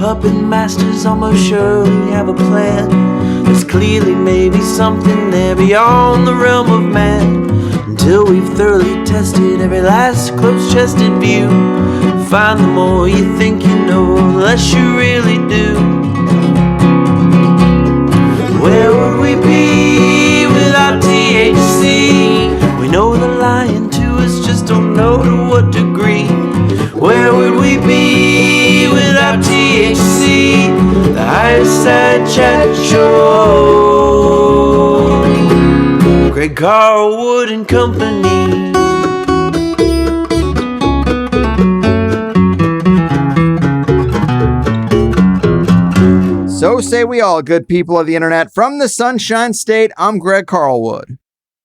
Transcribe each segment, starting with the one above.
puppet masters almost surely have a plan. There's clearly maybe something there beyond the realm of man. Until we've thoroughly tested every last close-chested view, find the more you think you know, the less you really do. Where would we be without THC? We know they're lying to us, just don't know to what degree. Where would we be without THC? The Higher Side Chat Show. Greg Carlwood and Company. So say we all, good people of the internet. From the Sunshine State, I'm Greg Carlwood.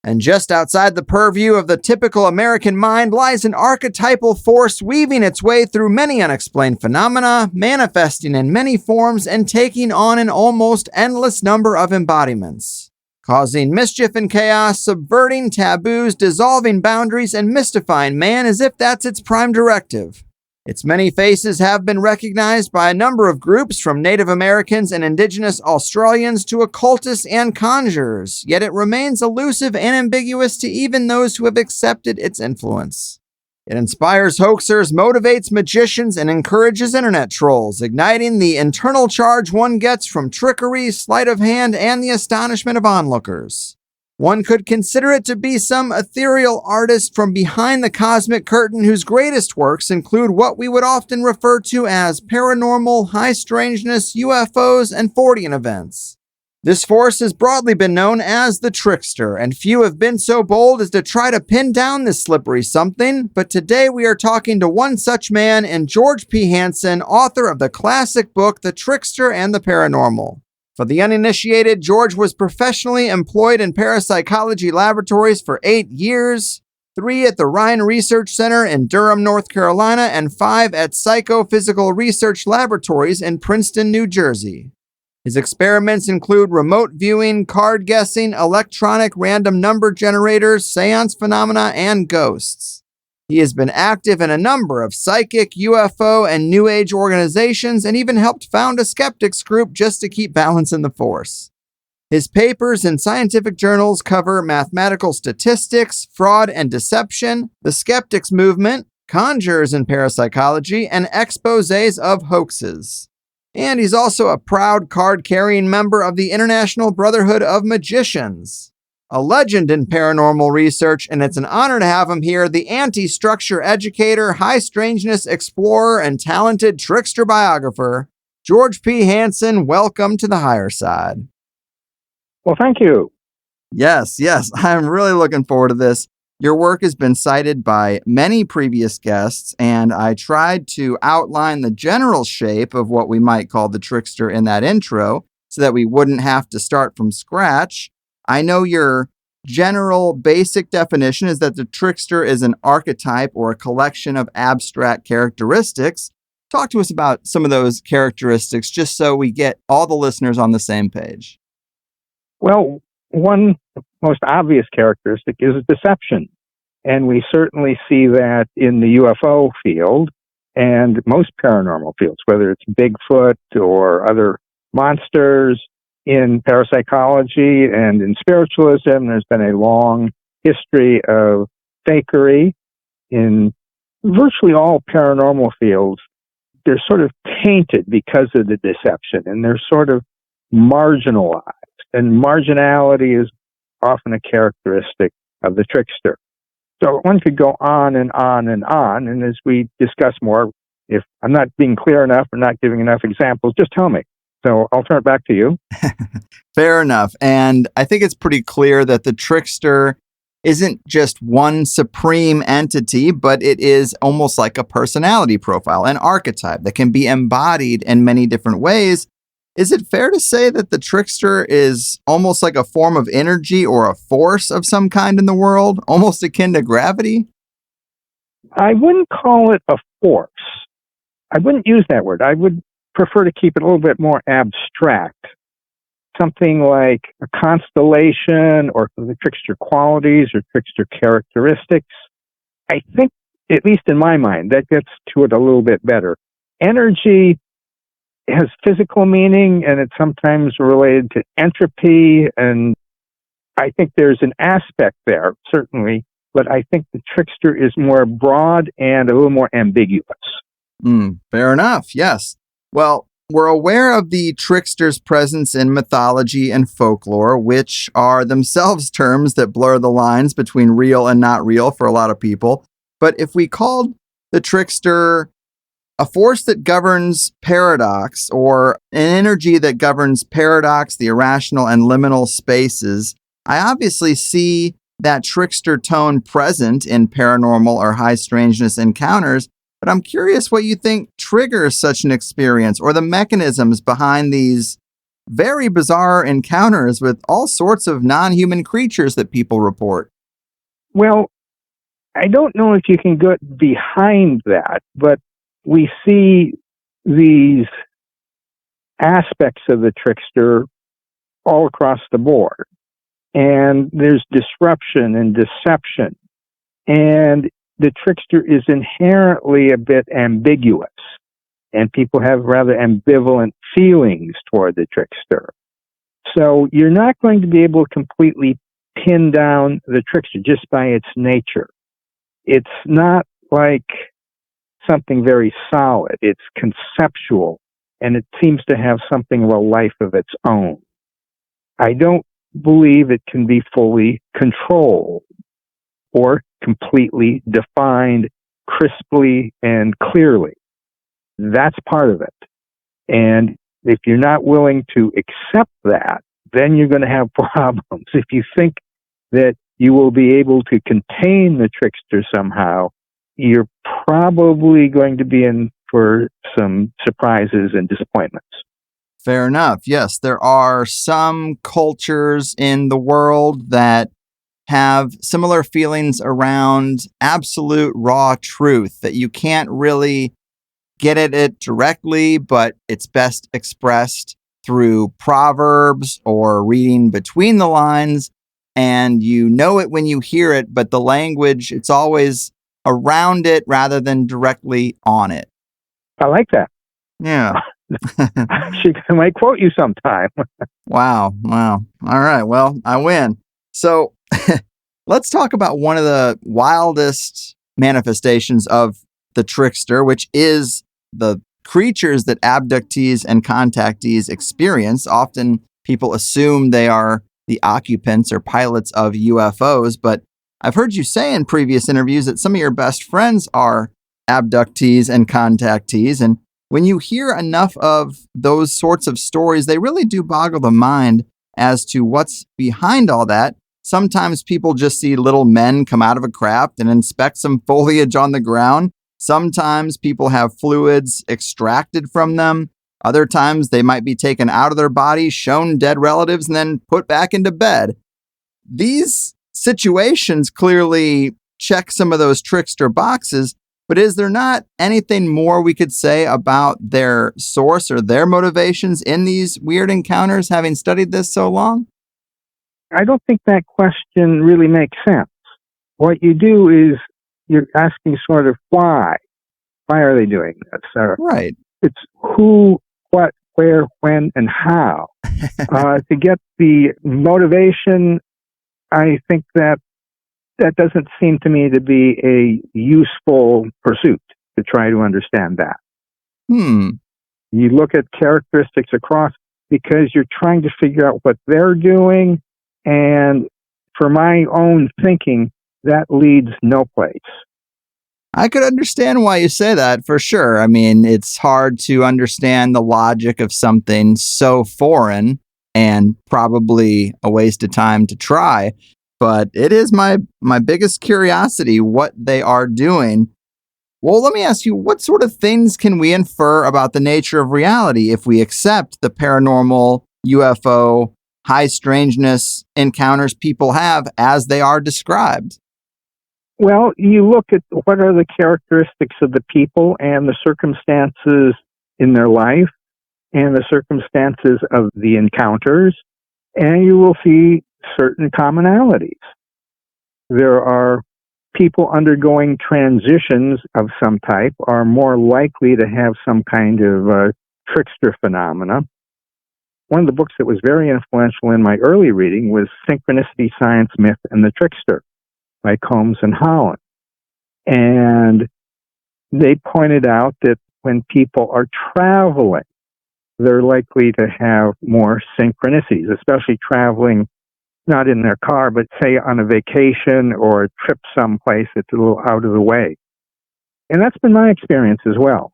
And just outside the purview of the typical American mind lies an archetypal force weaving its way through many unexplained phenomena, manifesting in many forms and taking on an almost endless number of embodiments, causing mischief and chaos, subverting taboos, dissolving boundaries, and mystifying man as if that's its prime directive. Its many faces have been recognized by a number of groups, from Native Americans and Indigenous Australians to occultists and conjurers, yet it remains elusive and ambiguous to even those who have accepted its influence. It inspires hoaxers, motivates magicians, and encourages internet trolls, igniting the internal charge one gets from trickery, sleight of hand, and the astonishment of onlookers. One could consider it to be some ethereal artist from behind the cosmic curtain whose greatest works include what we would often refer to as paranormal, high strangeness, UFOs, and Fortean events. This force has broadly been known as the trickster, and few have been so bold as to try to pin down this slippery something, but today we are talking to one such man in George P. Hansen, author of the classic book, The Trickster and the Paranormal. For the uninitiated, George was professionally employed in parapsychology laboratories for 8 years, 3 at the Ryan Research Center in Durham, North Carolina, and 5 at Psychophysical Research Laboratories in Princeton, New Jersey. His experiments include remote viewing, card guessing, electronic random number generators, seance phenomena, and ghosts. He has been active in a number of psychic, UFO, and New Age organizations, and even helped found a skeptics group just to keep balance in the force. His papers in scientific journals cover mathematical statistics, fraud and deception, the skeptics movement, conjurers in parapsychology, and exposés of hoaxes. And he's also a proud card-carrying member of the International Brotherhood of Magicians, a legend in paranormal research, and it's an honor to have him here, the anti-structure educator, high strangeness explorer, and talented trickster biographer, George P. Hansen. Welcome to the Higher Side. Well, thank you. Yes, I'm really looking forward to this. Your work has been cited by many previous guests, and I tried to outline the general shape of what we might call the trickster in that intro so that we wouldn't have to start from scratch. I know your general basic definition is that the trickster is an archetype or a collection of abstract characteristics. Talk to us about some of those characteristics just so we get all the listeners on the same page. Well, one most obvious characteristic is deception. And we certainly see that in the UFO field and most paranormal fields, whether it's Bigfoot or other monsters. In parapsychology and in spiritualism, there's been a long history of fakery. In virtually all paranormal fields, they're sort of tainted because of the deception, and they're sort of marginalized. And marginality is often a characteristic of the trickster. So one could go on and on and on, and as we discuss more, if I'm not being clear enough or not giving enough examples, just tell me. So I'll turn it back to you. Fair enough. And I think it's pretty clear that the trickster isn't just one supreme entity, but it is almost like a personality profile, an archetype that can be embodied in many different ways. Is it fair to say that the trickster is almost like a form of energy or a force of some kind in the world, almost akin to gravity? I wouldn't call it a force. I wouldn't use that word. I would prefer to keep it a little bit more abstract. Something like a constellation or the trickster qualities or trickster characteristics. I think, at least in my mind, that gets to it a little bit better. Energy, has physical meaning, and it's sometimes related to entropy. And I think there's an aspect there, certainly, but I think the trickster is more broad and a little more ambiguous. Fair enough. Yes. Well, we're aware of the trickster's presence in mythology and folklore, which are themselves terms that blur the lines between real and not real for a lot of people. But if we called the trickster a force that governs paradox, or an energy that governs paradox, the irrational, and liminal spaces, I obviously see that trickster tone present in paranormal or high strangeness encounters. But I'm curious what you think triggers such an experience, or the mechanisms behind these very bizarre encounters with all sorts of non-human creatures that people report. Well, I don't know if you can get behind that, but we see these aspects of the trickster all across the board. And there's disruption and deception. And the trickster is inherently a bit ambiguous. And people have rather ambivalent feelings toward the trickster. So you're not going to be able to completely pin down the trickster just by its nature. It's not like something very solid. It's conceptual, and it seems to have something of a life of its own. I don't believe it can be fully controlled or completely defined crisply and clearly. That's part of it. And if you're not willing to accept that, then you're going to have problems. If you think that you will be able to contain the trickster somehow, you're probably going to be in for some surprises and disappointments. Fair enough. Yes, there are some cultures in the world that have similar feelings around absolute raw truth, that you can't really get at it directly, but it's best expressed through proverbs or reading between the lines. And you know it when you hear it, but the language, it's always around it rather than directly on it. I like that. Yeah. I might quote you sometime. Wow. All right. Well, I win. So let's talk about one of the wildest manifestations of the trickster, which is the creatures that abductees and contactees experience. Often people assume they are the occupants or pilots of UFOs, but I've heard you say in previous interviews that some of your best friends are abductees and contactees. And when you hear enough of those sorts of stories, they really do boggle the mind as to what's behind all that. Sometimes people just see little men come out of a craft and inspect some foliage on the ground. Sometimes people have fluids extracted from them. Other times they might be taken out of their bodies, shown dead relatives, and then put back into bed. These situations clearly check some of those trickster boxes, but is there not anything more we could say about their source or their motivations in these weird encounters, having studied this so long? I don't think that question really makes sense. What you do is you're asking sort of why. Why are they doing this? Right. It's who, what, where, when, and how. To get the motivation, I think that doesn't seem to me to be a useful pursuit to try to understand that. You look at characteristics across because you're trying to figure out what they're doing, and for my own thinking, that leads no place. I could understand why you say that for sure. I mean, it's hard to understand the logic of something so foreign and probably a waste of time to try. But it is my biggest curiosity what they are doing. Well, let me ask you, what sort of things can we infer about the nature of reality if we accept the paranormal, UFO, high strangeness encounters people have as they are described? Well, you look at what are the characteristics of the people and the circumstances in their life and the circumstances of the encounters, and you will see certain commonalities. There are people undergoing transitions of some type are more likely to have some kind of trickster phenomena. One of the books that was very influential in my early reading was Synchronicity, Science, Myth, and the Trickster by Combs and Holland. And they pointed out that when people are traveling, they're likely to have more synchronicities, especially traveling not in their car, but say on a vacation or a trip someplace that's a little out of the way. And that's been my experience as well.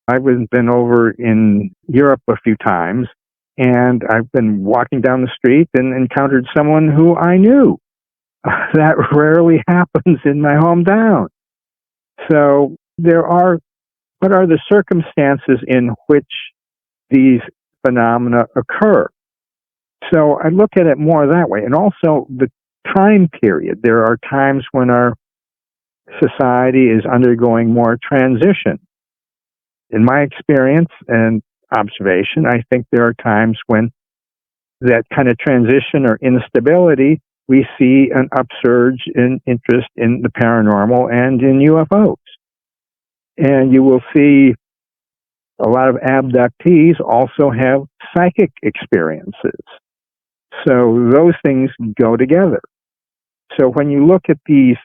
I've been over in Europe a few times, and I've been walking down the street and encountered someone who I knew. That rarely happens in my hometown. So what are the circumstances in which these phenomena occur? So I look at it more that way. And also the time period. There are times when our society is undergoing more transition. In my experience and observation, I think there are times when that kind of transition or instability, we see an upsurge in interest in the paranormal and in UFOs. And you will see a lot of abductees also have psychic experiences. So those things go together. So when you look at these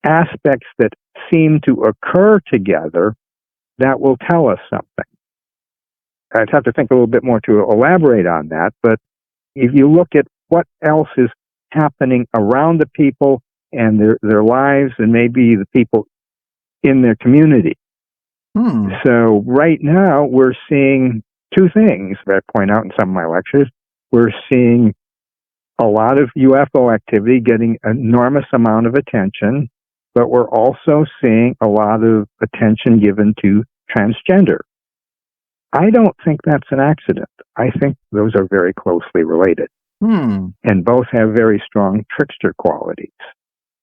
aspects that seem to occur together, that will tell us something. I'd have to think a little bit more to elaborate on that, but if you look at what else is happening around the people and their lives and maybe the people in their community. So right now we're seeing two things that I point out in some of my lectures. We're seeing a lot of UFO activity getting an enormous amount of attention, but we're also seeing a lot of attention given to transgender. I don't think that's an accident. I think those are very closely related. And both have very strong trickster qualities.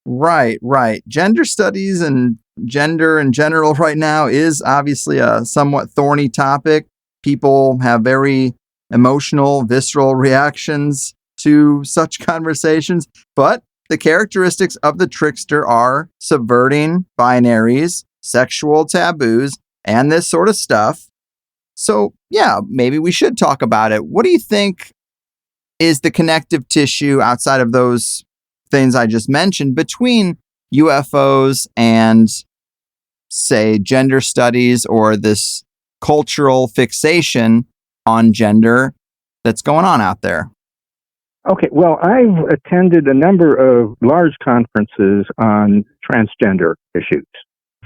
Right. Gender studies and gender in general right now is obviously a somewhat thorny topic. People have very emotional, visceral reactions to such conversations, but the characteristics of the trickster are subverting binaries, sexual taboos, and this sort of stuff. So, yeah, maybe we should talk about it. What do you think is the connective tissue outside of those things I just mentioned between UFOs and, say, gender studies or this cultural fixation on gender that's going on out there? Okay, well, I've attended a number of large conferences on transgender issues.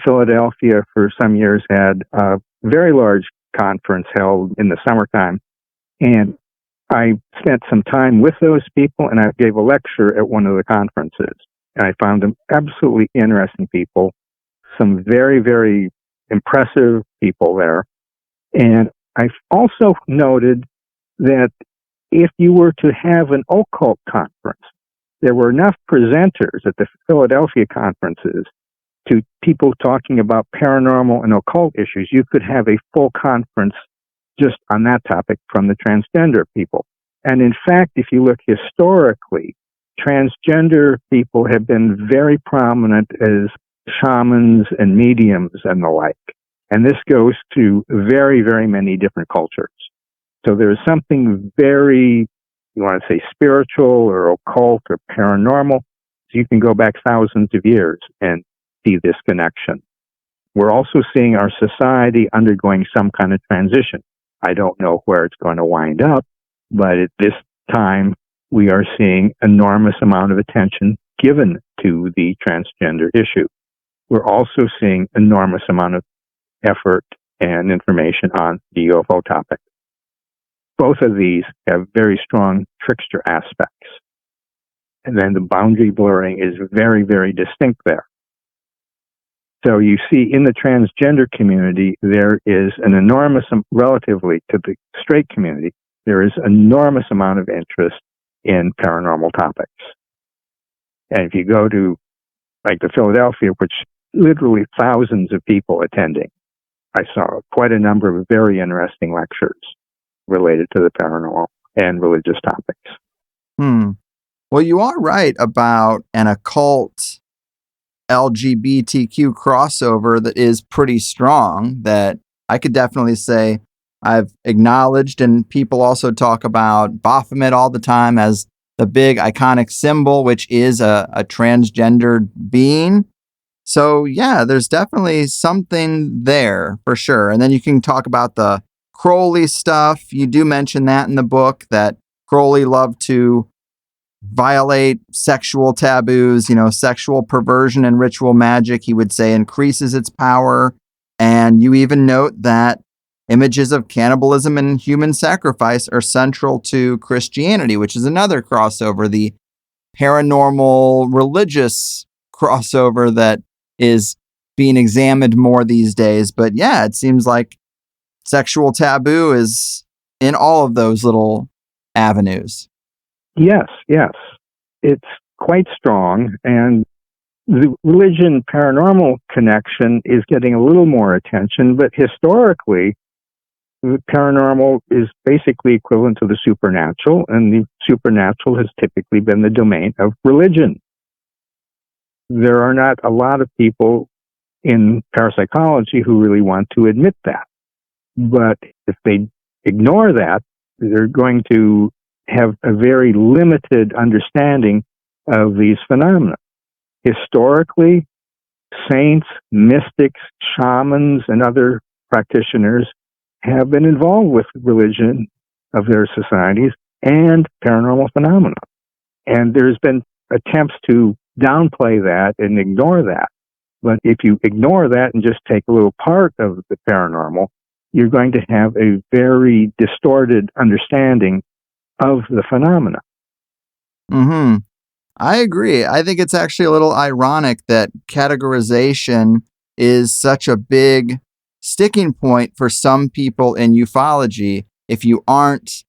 Philadelphia, for some years, had a very large conference held in the summertime, and I spent some time with those people, and I gave a lecture at one of the conferences. And I found them absolutely interesting people, some very, very impressive people there. And I also noted that if you were to have an occult conference, there were enough presenters at the Philadelphia conferences to people talking about paranormal and occult issues. You could have a full conference just on that topic from the transgender people. And in fact, if you look historically, transgender people have been very prominent as shamans and mediums and the like. And this goes to very, very many different cultures. So there's something very, you want to say spiritual or occult or paranormal. So you can go back thousands of years and see this connection. We're also seeing our society undergoing some kind of transition. I don't know where it's going to wind up, but at this time, we are seeing enormous amount of attention given to the transgender issue. We're also seeing enormous amount of effort and information on the UFO topic. Both of these have very strong trickster aspects. And then the boundary blurring is very, very distinct there. So you see in the transgender community, there is an enormous, relatively to the straight community, there is enormous amount of interest in paranormal topics. And if you go to like the Philadelphia, which literally thousands of people attending, I saw quite a number of very interesting lectures related to the paranormal and religious topics. Well, you are right about an occult LGBTQ crossover that is pretty strong, that I could definitely say I've acknowledged, and people also talk about Baphomet all the time as the big iconic symbol, which is a transgendered being. So yeah, there's definitely something there for sure. And then you can talk about the Crowley stuff. You do mention that in the book, that Crowley loved to violate sexual taboos, sexual perversion and ritual magic, he would say, increases its power. And you even note that images of cannibalism and human sacrifice are central to Christianity, which is another crossover, the paranormal religious crossover that is being examined more these days. But yeah, it seems like sexual taboo is in all of those little avenues. Yes, yes. It's quite strong, and the religion paranormal connection is getting a little more attention, but historically, the paranormal is basically equivalent to the supernatural, and the supernatural has typically been the domain of religion. There are not a lot of people in parapsychology who really want to admit that. But if they ignore that, they're going to have a very limited understanding of these phenomena. Historically, saints, mystics, shamans, and other practitioners have been involved with religion of their societies and paranormal phenomena. And there's been attempts to downplay that and ignore that. But if you ignore that and just take a little part of the paranormal, you're going to have a very distorted understanding of the phenomena. Mm-hmm. I agree. I think it's actually a little ironic that categorization is such a big sticking point for some people in ufology. If you aren't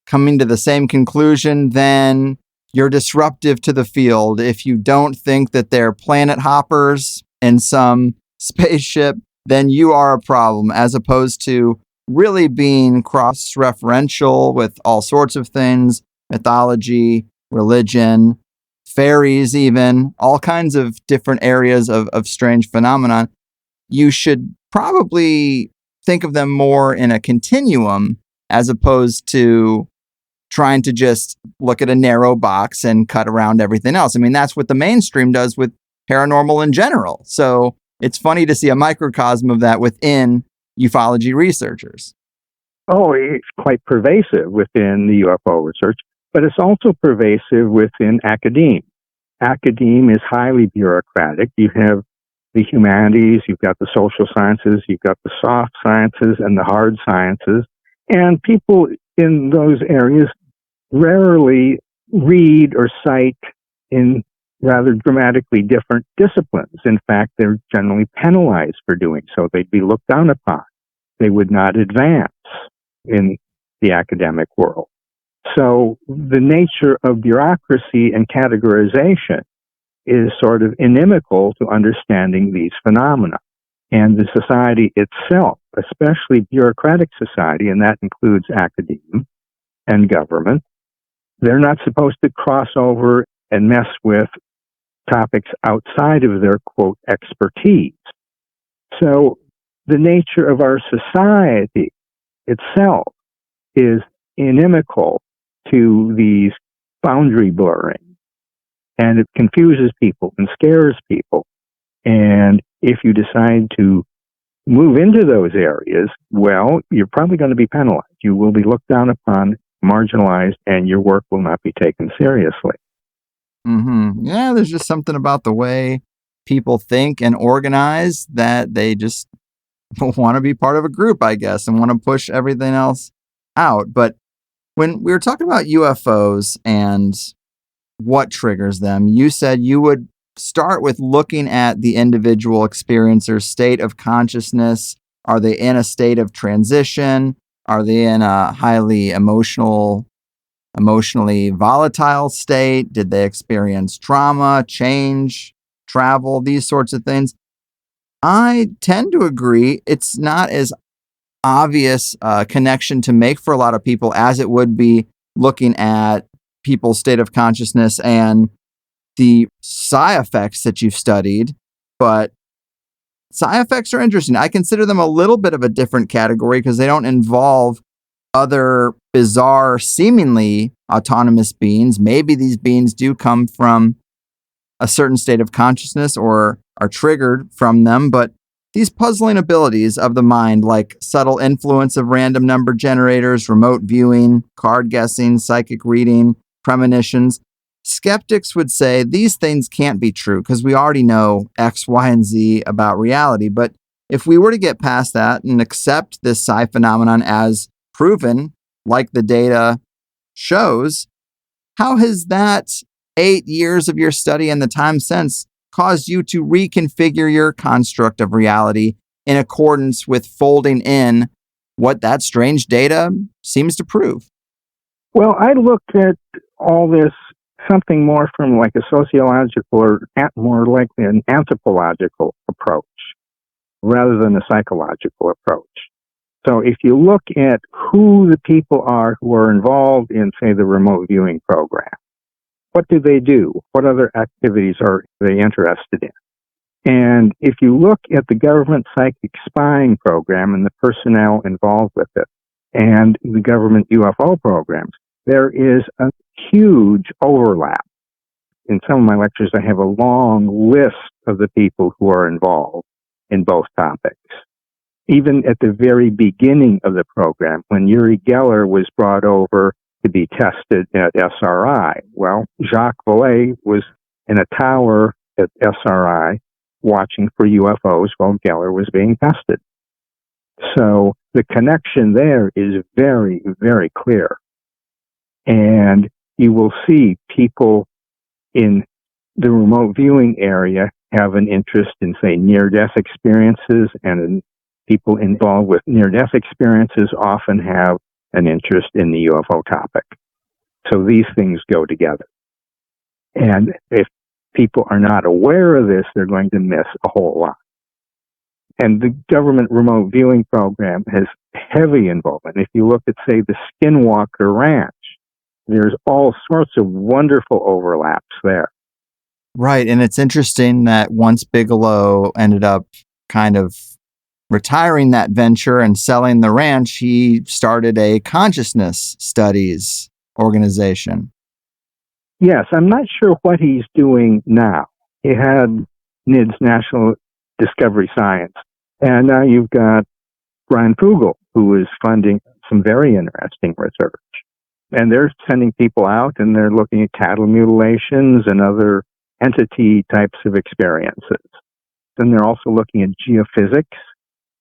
coming to the same conclusion, then you're disruptive to the field. If you don't think that they're planet hoppers in some spaceship, then you are a problem, as opposed to really being cross-referential with all sorts of things, mythology, religion, fairies, even all kinds of different areas of strange phenomenon. You should probably think of them more in a continuum as opposed to trying to just look at a narrow box and cut around everything else. I mean, that's what the mainstream does with paranormal in general. So it's funny to see a microcosm of that within ufology researchers. Oh, it's quite pervasive within the UFO research, but it's also pervasive within academia. Academia is highly bureaucratic. You have the humanities, you've got the social sciences, you've got the soft sciences and the hard sciences. And people in those areas rarely read or cite in rather dramatically different disciplines. In fact, they're generally penalized for doing so. They'd be looked down upon. They would not advance in the academic world. So the nature of bureaucracy and categorization is sort of inimical to understanding these phenomena. And the society itself, especially bureaucratic society, and that includes academia and government, they're not supposed to cross over and mess with topics outside of their, quote, expertise. So the nature of our society itself is inimical to these boundary blurring, and it confuses people and scares people. And if you decide to move into those areas, well, you're probably going to be penalized. You will be looked down upon, marginalized, and your work will not be taken seriously. Mm-hmm. Yeah, there's just something about the way people think and organize that they just want to be part of a group, I guess, and want to push everything else out. But when we were talking about UFOs and what triggers them, you said you would start with looking at the individual experiencer's state of consciousness. Are they in a state of transition? Are they in a highly emotionally volatile state? Did they experience trauma, change, travel, these sorts of things? I tend to agree it's not as obvious connection to make for a lot of people as it would be looking at people's state of consciousness and the psi effects that you've studied. But Side effects are interesting. I consider them a little bit of a different category because they don't involve other bizarre, seemingly autonomous beings. Maybe these beings do come from a certain state of consciousness or are triggered from them, but these puzzling abilities of the mind, like subtle influence of random number generators, remote viewing, card guessing, psychic reading, premonitions, skeptics would say these things can't be true because we already know X, Y, and Z about reality. But if we were to get past that and accept this psi phenomenon as proven, like the data shows, how has that 8 years of your study and the time since caused you to reconfigure your construct of reality in accordance with folding in what that strange data seems to prove? Well, I looked at all this something more from like a sociological or more likely an anthropological approach rather than a psychological approach. So if you look at who the people are who are involved in, say, the remote viewing program, what do they do? What other activities are they interested in? And if you look at the government psychic spying program and the personnel involved with it, and the government UFO programs, there is a huge overlap. In some of my lectures, I have a long list of the people who are involved in both topics. Even at the very beginning of the program, when Uri Geller was brought over to be tested at SRI, well, Jacques Vallée was in a tower at SRI watching for UFOs while Geller was being tested. So the connection there is very, very clear. And you will see people in the remote viewing area have an interest in, say, near-death experiences, and people involved with near-death experiences often have an interest in the UFO topic. So these things go together. And if people are not aware of this, they're going to miss a whole lot. And the government remote viewing program has heavy involvement. If you look at, say, the Skinwalker Ranch, there's all sorts of wonderful overlaps there. Right. And it's interesting that once Bigelow ended up kind of retiring that venture and selling the ranch, he started a consciousness studies organization. Yes, I'm not sure what he's doing now. He had NIDS, National Discovery Science, and now you've got Brian Fugel, who is funding some very interesting research. And they're sending people out and they're looking at cattle mutilations and other entity types of experiences. Then they're also looking at geophysics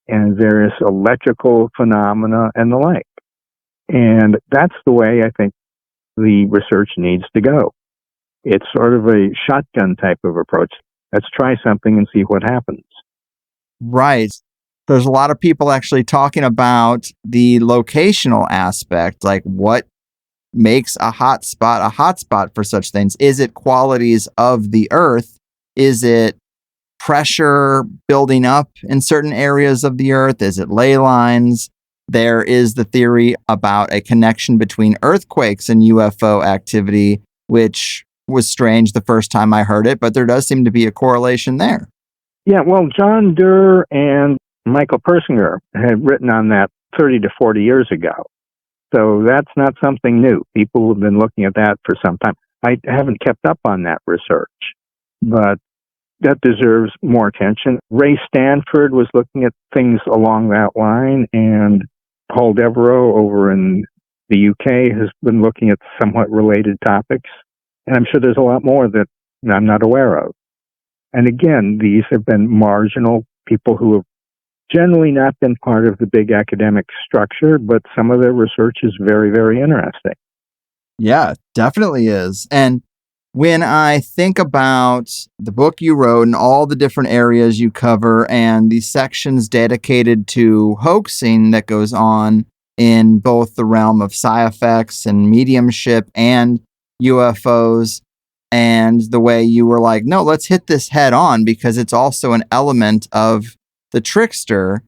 and various electrical phenomena and the like. And that's the way I think the research needs to go. It's sort of a shotgun type of approach. Let's try something and see what happens. Right. There's a lot of people actually talking about the locational aspect, like what makes a hotspot for such things. Is it qualities of the earth? Is it pressure building up in certain areas of the earth? Is it ley lines? There is the theory about a connection between earthquakes and UFO activity, which was strange the first time I heard it, but there does seem to be a correlation there. Yeah, well, John Durr and Michael Persinger had written on that 30 to 40 years ago. So that's not something new. People have been looking at that for some time. I haven't kept up on that research, but that deserves more attention. Ray Stanford was looking at things along that line, and Paul Devereaux over in the UK has been looking at somewhat related topics. And I'm sure there's a lot more that I'm not aware of. And again, these have been marginal people who have generally not been part of the big academic structure, but some of their research is very, very interesting. Yeah, definitely is. And when I think about the book you wrote and all the different areas you cover and the sections dedicated to hoaxing that goes on in both the realm of psi effects and mediumship and UFOs, and the way you were like, no, let's hit this head on because it's also an element of the trickster.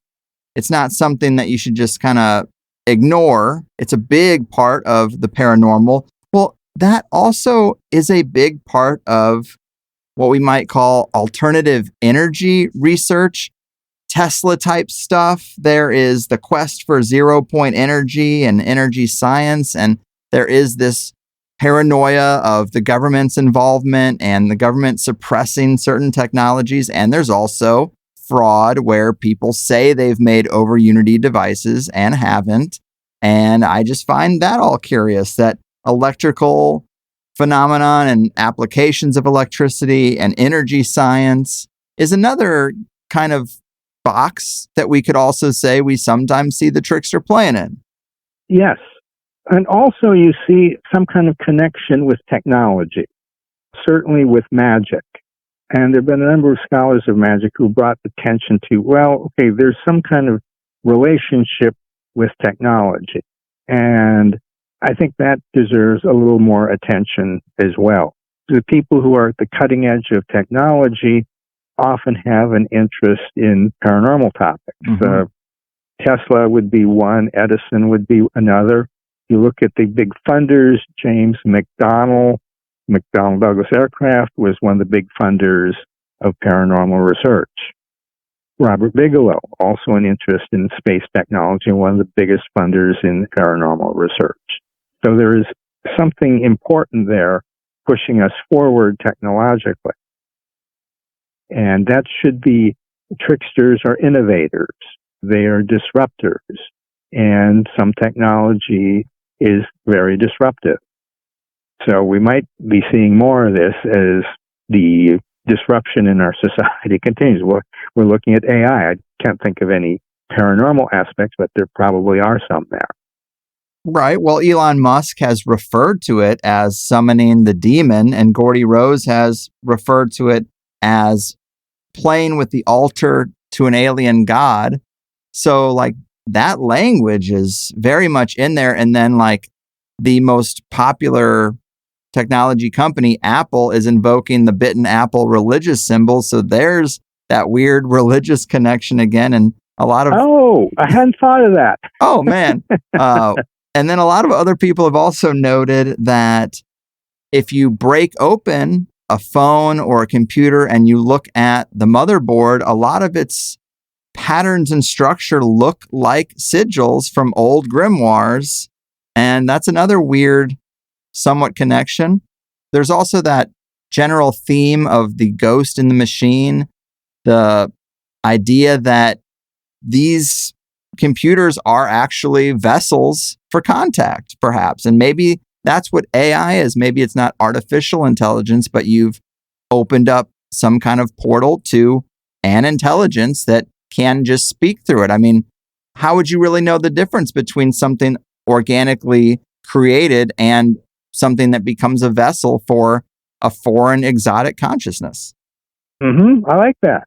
It's not something that you should just kind of ignore. It's a big part of the paranormal. Well, that also is a big part of what we might call alternative energy research. Tesla type stuff. There is the quest for 0-point energy and energy science. And there is this paranoia of the government's involvement and the government suppressing certain technologies. And there's also fraud where people say they've made over Unity devices and haven't. And I just find that all curious, that electrical phenomenon and applications of electricity and energy science is another kind of box that we could also say we sometimes see the trickster playing in. Yes. And also you see some kind of connection with technology, certainly with magic. And there have been a number of scholars of magic who brought attention to, well, okay, there's some kind of relationship with technology. And I think that deserves a little more attention as well. The people who are at the cutting edge of technology often have an interest in paranormal topics. Mm-hmm. Tesla would be one, Edison would be another. You look at the big funders, James McDonnell Douglas Aircraft was one of the big funders of paranormal research. Robert Bigelow, also an interest in space technology, and one of the biggest funders in paranormal research. So there is something important there pushing us forward technologically. And that should be, tricksters are innovators. They are disruptors. And some technology is very disruptive. So we might be seeing more of this as the disruption in our society continues. We're looking at AI. I can't think of any paranormal aspects, but there probably are some there. Right. Well, Elon Musk has referred to it as summoning the demon, and Gordy Rose has referred to it as playing with the altar to an alien god. So, like, that language is very much in there. And then, like, the most popular technology company, Apple, is invoking the bitten apple religious symbol. So there's that weird religious connection again. And a lot of... Oh, I hadn't thought of that. Oh, man. And then a lot of other people have also noted that if you break open a phone or a computer and you look at the motherboard, a lot of its patterns and structure look like sigils from old grimoires. And that's another weird, somewhat connection. There's also that general theme of the ghost in the machine, the idea that these computers are actually vessels for contact, perhaps. And maybe that's what AI is. Maybe it's not artificial intelligence, but you've opened up some kind of portal to an intelligence that can just speak through it. I mean, how would you really know the difference between something organically created and something that becomes a vessel for a foreign exotic consciousness? I like that.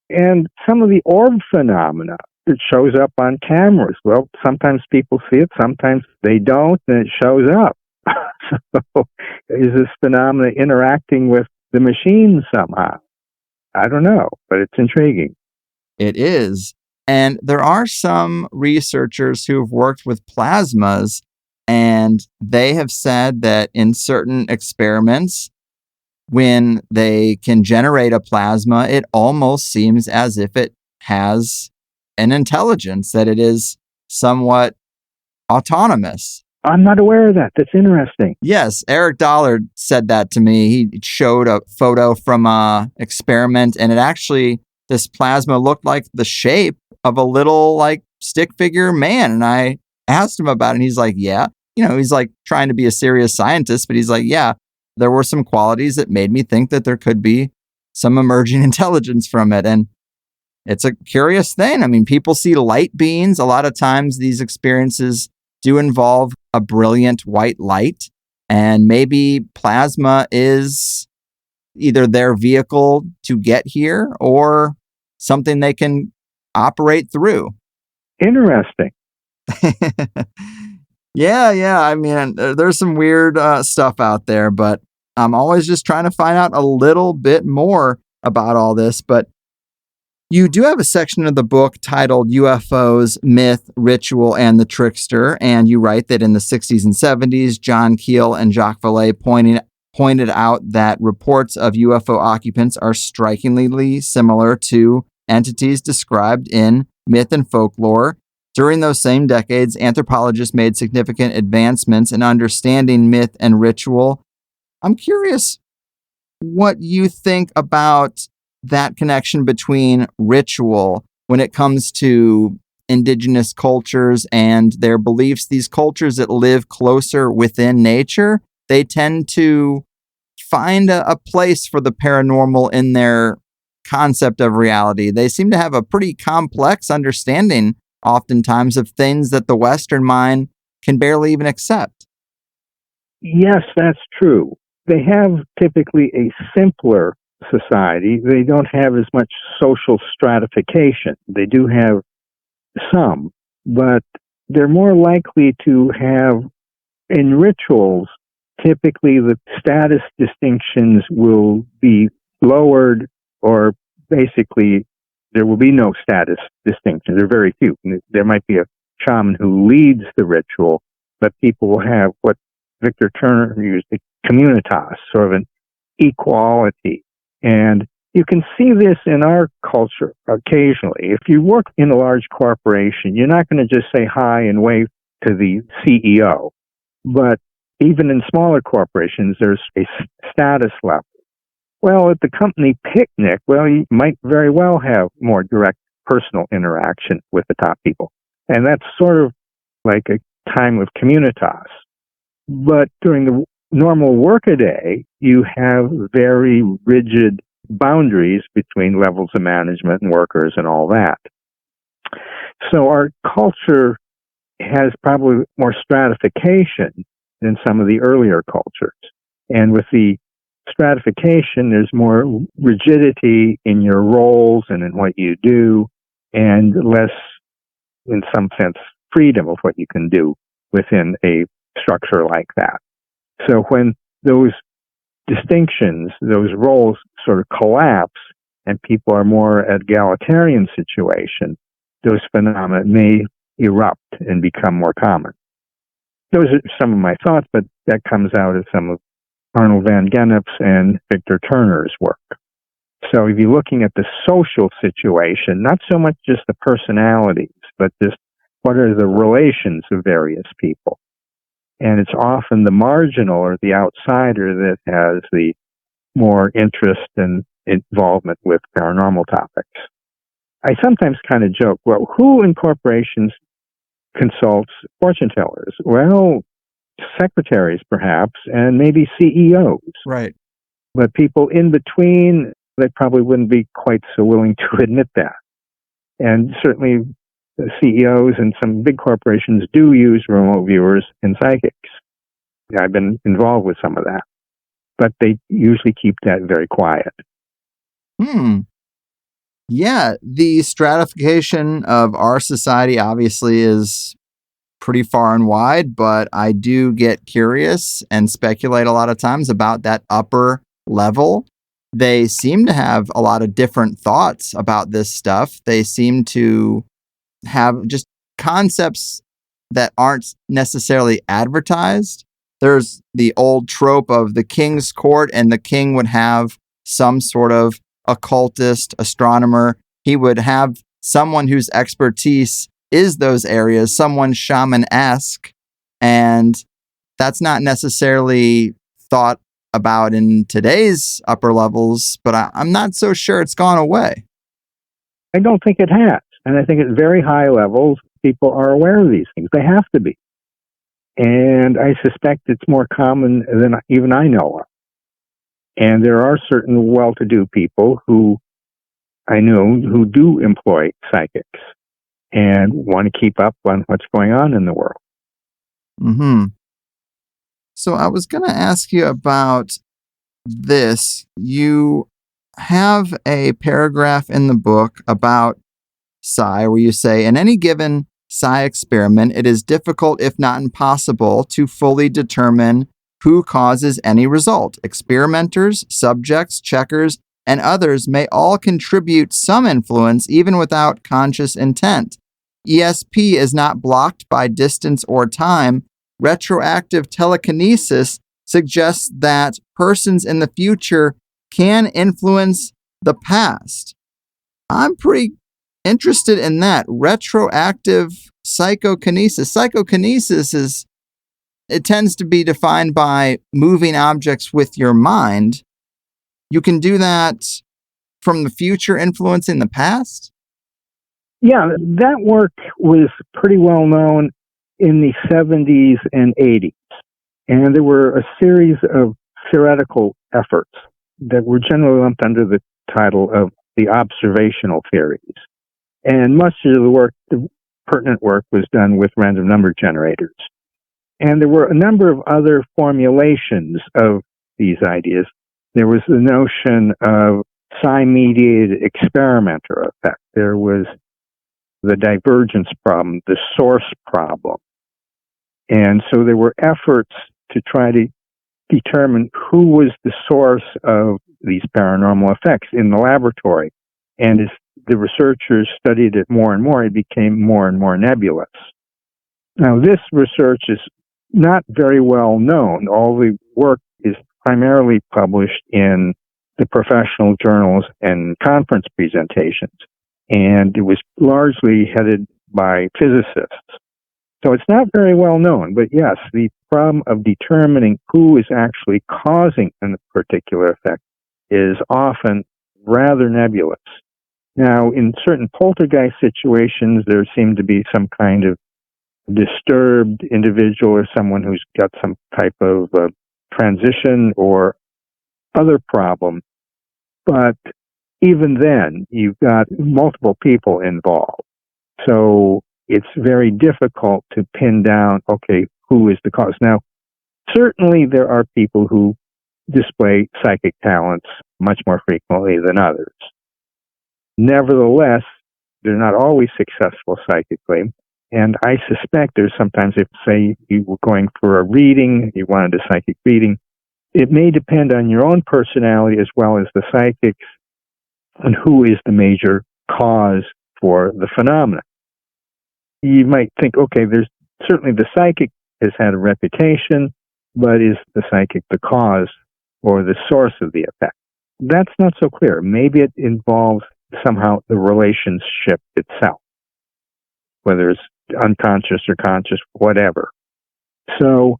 And some of the orb phenomena that shows up on cameras. Well, sometimes people see it, sometimes they don't, and it shows up. So is this phenomena interacting with the machine somehow? I don't know, but it's intriguing. It is. And there are some researchers who have worked with plasmas, and they have said that in certain experiments, when they can generate a plasma, it almost seems as if it has an intelligence, that it is somewhat autonomous. I'm not aware of that. That's interesting. Yes, Eric Dollard said that to me. He showed a photo from an experiment, and it actually, this plasma looked like the shape of a little, like, stick figure man. And I asked him about it, and he's like, yeah. You know, he's like trying to be a serious scientist, but he's like, yeah, there were some qualities that made me think that there could be some emerging intelligence from it. And it's a curious thing. I mean, people see light beams. A lot of times these experiences do involve a brilliant white light, and maybe plasma is either their vehicle to get here or something they can operate through. Interesting. Yeah. I mean, there's some weird stuff out there, but I'm always just trying to find out a little bit more about all this. But you do have a section of the book titled UFOs, Myth, Ritual, and the Trickster. And you write that in the 60s and 70s, John Keel and Jacques Vallée pointed out that reports of UFO occupants are strikingly similar to entities described in myth and folklore. During those same decades, anthropologists made significant advancements in understanding myth and ritual. I'm curious what you think about that connection between ritual when it comes to indigenous cultures and their beliefs. These cultures that live closer within nature, they tend to find a place for the paranormal in their concept of reality. They seem to have a pretty complex understanding oftentimes of things that the Western mind can barely even accept. Yes, that's true. They have typically a simpler society. They don't have as much social stratification. They do have some, but they're more likely to have, in rituals, typically the status distinctions will be lowered, or basically there will be no status distinctions. There are very few. There might be a shaman who leads the ritual, but people will have what Victor Turner used, the communitas, sort of an equality. And you can see this in our culture occasionally. If you work in a large corporation, you're not going to just say hi and wave to the CEO. But even in smaller corporations, there's a status level. Well, at the company picnic, well, you might very well have more direct personal interaction with the top people. And that's sort of like a time of communitas. But during the normal workaday, you have very rigid boundaries between levels of management and workers and all that. So our culture has probably more stratification than some of the earlier cultures. And with the stratification, there's more rigidity in your roles and in what you do, and less, in some sense, freedom of what you can do within a structure like that. So when those distinctions, those roles sort of collapse and people are more at egalitarian situation, those phenomena may erupt and become more common. Those are some of my thoughts, but that comes out of some of Arnold van Gennep's and Victor Turner's work. So if you're looking at the social situation, not so much just the personalities, but just what are the relations of various people. And it's often the marginal or the outsider that has the more interest and involvement with paranormal topics. I sometimes kind of joke, well, who in corporations consults fortune tellers? Well, secretaries perhaps, and maybe CEOs. Right. But people in between, they probably wouldn't be quite so willing to admit that. And certainly the CEOs and some big corporations do use remote viewers and psychics. I've been involved with some of that. But they usually keep that very quiet. Yeah, the stratification of our society obviously is pretty far and wide, but I do get curious and speculate a lot of times about that upper level. They seem to have a lot of different thoughts about this stuff. They seem to have just concepts that aren't necessarily advertised. There's the old trope of the king's court, and the king would have some sort of occultist, astronomer. He would have someone whose expertise is those areas, someone shaman-esque, and that's not necessarily thought about in today's upper levels, but I'm not so sure it's gone away. I don't think it has. And I think at very high levels, people are aware of these things. They have to be. And I suspect it's more common than even I know of. And there are certain well-to-do people who I know who do employ psychics and want to keep up on what's going on in the world. So I was going to ask you about this. You have a paragraph in the book about psi where you say, in any given psi experiment, it is difficult, if not impossible, to fully determine who causes any result. Experimenters, subjects, checkers, and others may all contribute some influence even without conscious intent. ESP is not blocked by distance or time. Retroactive telekinesis suggests that persons in the future can influence the past. I'm pretty interested in that. Retroactive psychokinesis. Psychokinesis it tends to be defined by moving objects with your mind. You can do that from the future influencing the past? Yeah, that work was pretty well known in the 70s and 80s. And there were a series of theoretical efforts that were generally lumped under the title of the observational theories. And much of the work, the pertinent work, was done with random number generators. And there were a number of other formulations of these ideas. There was the notion of psi-mediated experimenter effect. There was the divergence problem, the source problem. And so there were efforts to try to determine who was the source of these paranormal effects in the laboratory. And as the researchers studied it more and more, it became more and more nebulous. Now, this research is not very well known. All the work is primarily published in the professional journals and conference presentations, and it was largely headed by physicists. So it's not very well known, but yes, the problem of determining who is actually causing a particular effect is often rather nebulous. Now, in certain poltergeist situations, there seem to be some kind of disturbed individual or someone who's got some type of transition or other problem. But even then, you've got multiple people involved. So it's very difficult to pin down, okay, who is the cause. Now, certainly there are people who display psychic talents much more frequently than others. Nevertheless, they're not always successful psychically. And I suspect there's sometimes, if, say, you were going for a reading, you wanted a psychic reading, it may depend on your own personality as well as the psychic's and who is the major cause for the phenomena. You might think, okay, there's certainly the psychic has had a reputation, but is the psychic the cause or the source of the effect? That's not so clear. Maybe it involves somehow the relationship itself, whether it's unconscious or conscious, whatever. So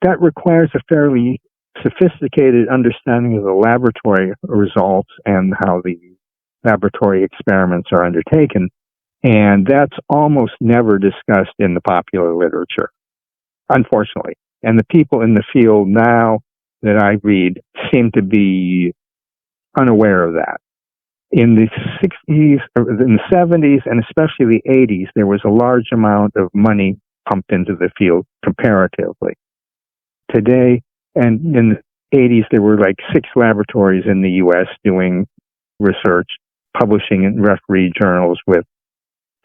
that requires a fairly sophisticated understanding of the laboratory results and how the laboratory experiments are undertaken. And that's almost never discussed in the popular literature, unfortunately. And the people in the field now that I read seem to be unaware of that. In the 60s, or in the 70s, and especially the 80s, there was a large amount of money pumped into the field comparatively. Today, and in the 80s, there were like 6 laboratories in the U.S. doing research, publishing in referee journals with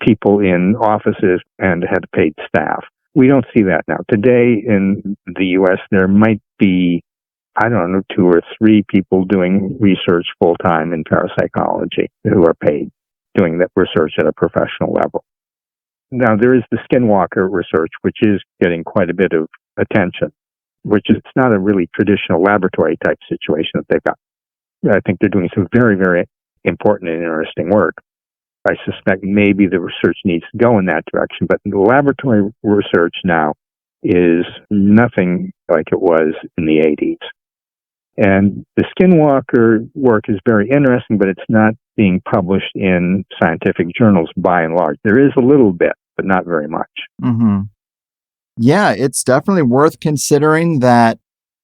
people in offices and had paid staff. We don't see that now. Today in the U.S., there might be, I don't know, 2 or 3 people doing research full-time in parapsychology who are paid, doing that research at a professional level. Now, there is the Skinwalker research, which is getting quite a bit of attention, which is it's not a really traditional laboratory type situation that they've got. I think they're doing some very, very important and interesting work. I suspect maybe the research needs to go in that direction, but the laboratory research now is nothing like it was in the 80s. And the Skinwalker work is very interesting, but it's not being published in scientific journals by and large. There is a little bit, but not very much. Mm-hmm. Yeah, it's definitely worth considering that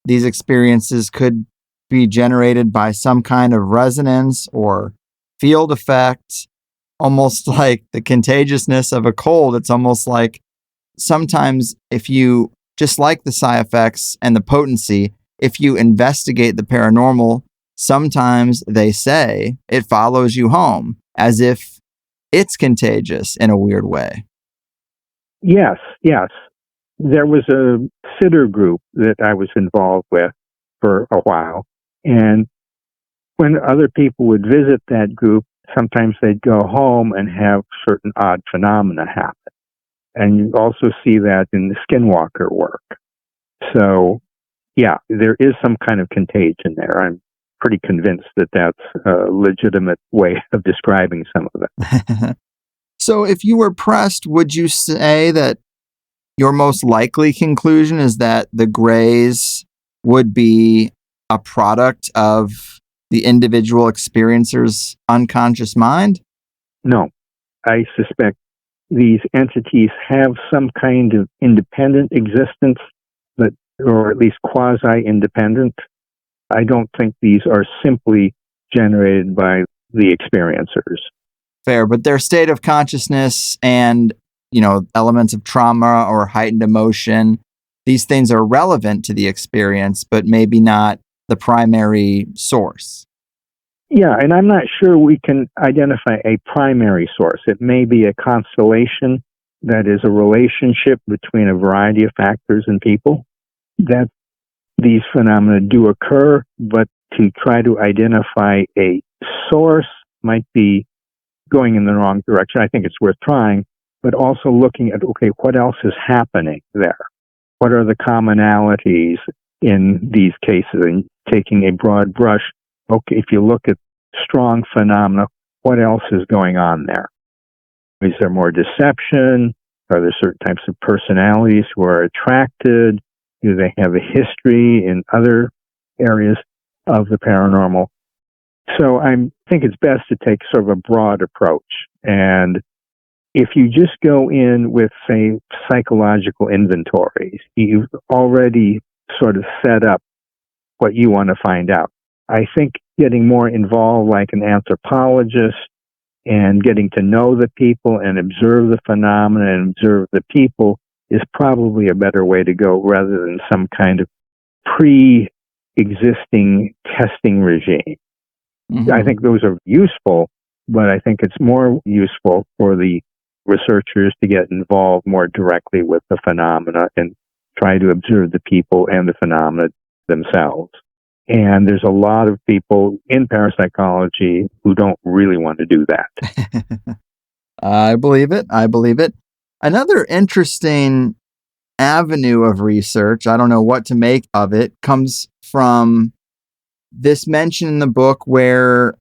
these experiences could be generated by some kind of resonance or field effect, almost like the contagiousness of a cold. It's almost like sometimes if you, just like the psi effects and the potency, if you investigate the paranormal, sometimes they say it follows you home as if it's contagious in a weird way. Yes. There was a sitter group that I was involved with for a while. And when other people would visit that group, sometimes they'd go home and have certain odd phenomena happen. And you also see that in the Skinwalker work. So, yeah, there is some kind of contagion there. I'm pretty convinced that that's a legitimate way of describing some of it. So if you were pressed, would you say that your most likely conclusion is that the grays would be a product of the individual experiencer's unconscious mind? No, I suspect these entities have some kind of independent existence, or at least quasi-independent. I don't think these are simply generated by the experiencers. Fair, but their state of consciousness and, elements of trauma or heightened emotion, these things are relevant to the experience, but maybe not the primary source. Yeah, and I'm not sure we can identify a primary source. It may be a constellation that is a relationship between a variety of factors and people, that these phenomena do occur, but to try to identify a source might be going in the wrong direction. I think it's worth trying, but also looking at, okay, what else is happening there? What are the commonalities in these cases? And taking a broad brush, okay, if you look at strong phenomena, what else is going on there? Is there more deception? Are there certain types of personalities who are attracted? Do they have a history in other areas of the paranormal? So I think it's best to take sort of a broad approach. And if you just go in with, say, psychological inventories, you've already sort of set up what you want to find out. I think getting more involved like an anthropologist and getting to know the people and observe the phenomena and observe the people is probably a better way to go rather than some kind of pre-existing testing regime. Mm-hmm. I think those are useful, but I think it's more useful for the researchers to get involved more directly with the phenomena and try to observe the people and the phenomena themselves. And there's a lot of people in parapsychology who don't really want to do that. I believe it. Another interesting avenue of research, I don't know what to make of it, comes from this mention in the book where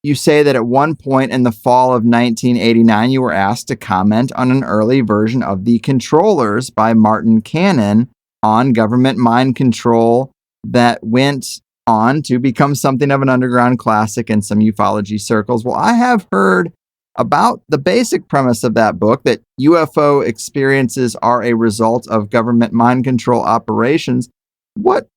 you say that at one point in the fall of 1989, you were asked to comment on an early version of The Controllers by Martin Cannon on government mind control that went on to become something of an underground classic in some ufology circles. Well, I have heard about the basic premise of that book, that UFO experiences are a result of government mind control operations. What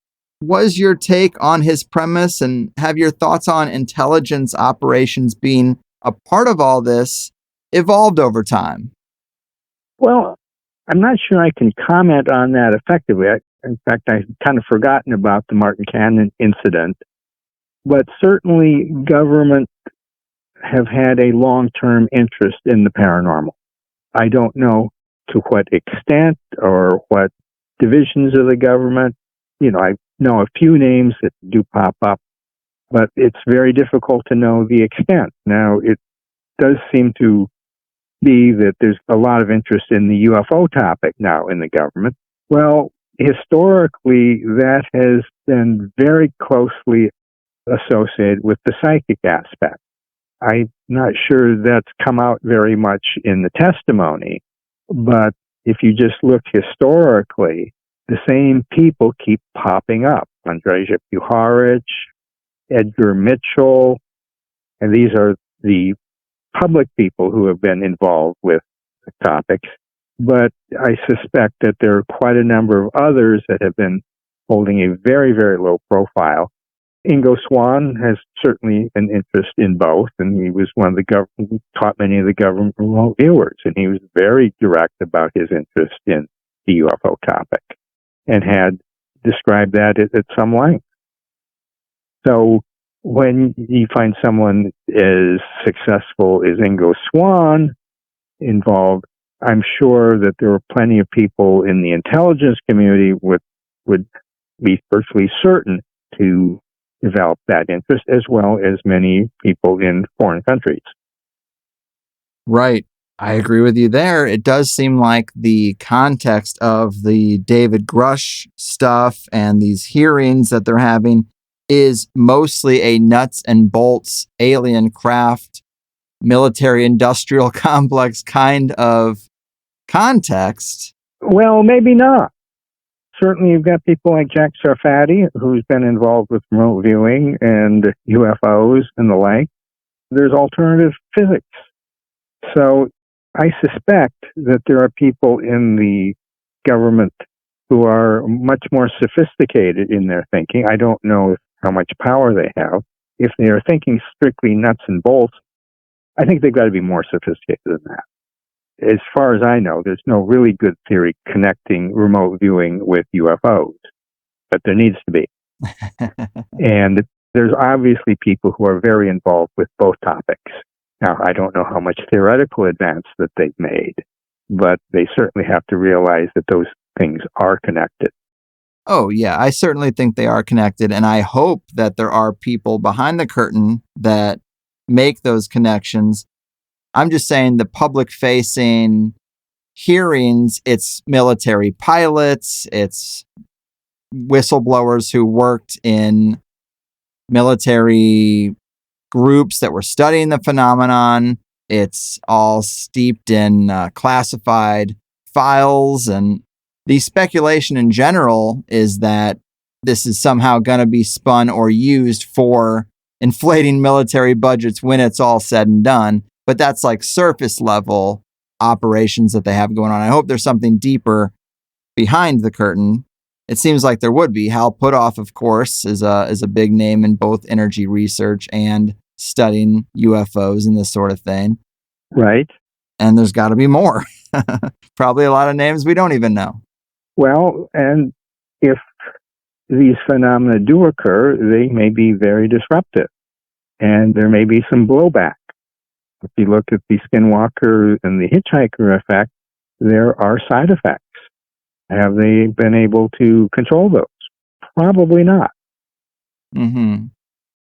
was your take on his premise, and have your thoughts on intelligence operations being a part of all this evolved over time? Well, I'm not sure I can comment on that effectively. In fact, I've kind of forgotten about the Martin Cannon incident, but certainly government have had a long-term interest in the paranormal. I don't know to what extent or what divisions of the government. I know a few names that do pop up, but it's very difficult to know the extent. Now, it does seem to be that there's a lot of interest in the UFO topic now in the government. Well, historically, that has been very closely associated with the psychic aspect. I'm not sure that's come out very much in the testimony, but if you just look historically, the same people keep popping up. Andrzej Puharich, Edgar Mitchell, and these are the public people who have been involved with the topics. But I suspect that there are quite a number of others that have been holding a very, very low profile. Ingo Swann has certainly an interest in both, and he was one of the government, taught many of the government remote viewers, and he was very direct about his interest in the UFO topic and had described that at some length. So when you find someone as successful as Ingo Swann involved, I'm sure that there were plenty of people in the intelligence community would be virtually certain to develop that interest, as well as many people in foreign countries. Right. I agree with you there. It does seem like the context of the David Grush stuff and these hearings that they're having is mostly a nuts and bolts alien craft, military industrial complex kind of context. Well, maybe not. Certainly, you've got people like Jack Sarfati, who's been involved with remote viewing and UFOs and the like. There's alternative physics. So I suspect that there are people in the government who are much more sophisticated in their thinking. I don't know how much power they have. If they are thinking strictly nuts and bolts, I think they've got to be more sophisticated than that. As far as I know, there's no really good theory connecting remote viewing with UFOs, but there needs to be. And there's obviously people who are very involved with both topics. Now, I don't know how much theoretical advance that they've made, but they certainly have to realize that those things are connected. Oh, yeah, I certainly think they are connected, and I hope that there are people behind the curtain that make those connections. I'm just saying the public-facing hearings, it's military pilots, it's whistleblowers who worked in military groups that were studying the phenomenon. It's all steeped in classified files, and the speculation in general is that this is somehow going to be spun or used for inflating military budgets when it's all said and done. But that's like surface level operations that they have going on. I hope there's something deeper behind the curtain. It seems like there would be. Hal Puthoff, of course, is a big name in both energy research and studying UFOs and this sort of thing. Right. And there's got to be more. Probably a lot of names we don't even know. Well, and if these phenomena do occur, they may be very disruptive, and there may be some blowback. If you look at the Skinwalker and the hitchhiker effect, there are side effects. Have they been able to control those? Probably not. Mm-hmm.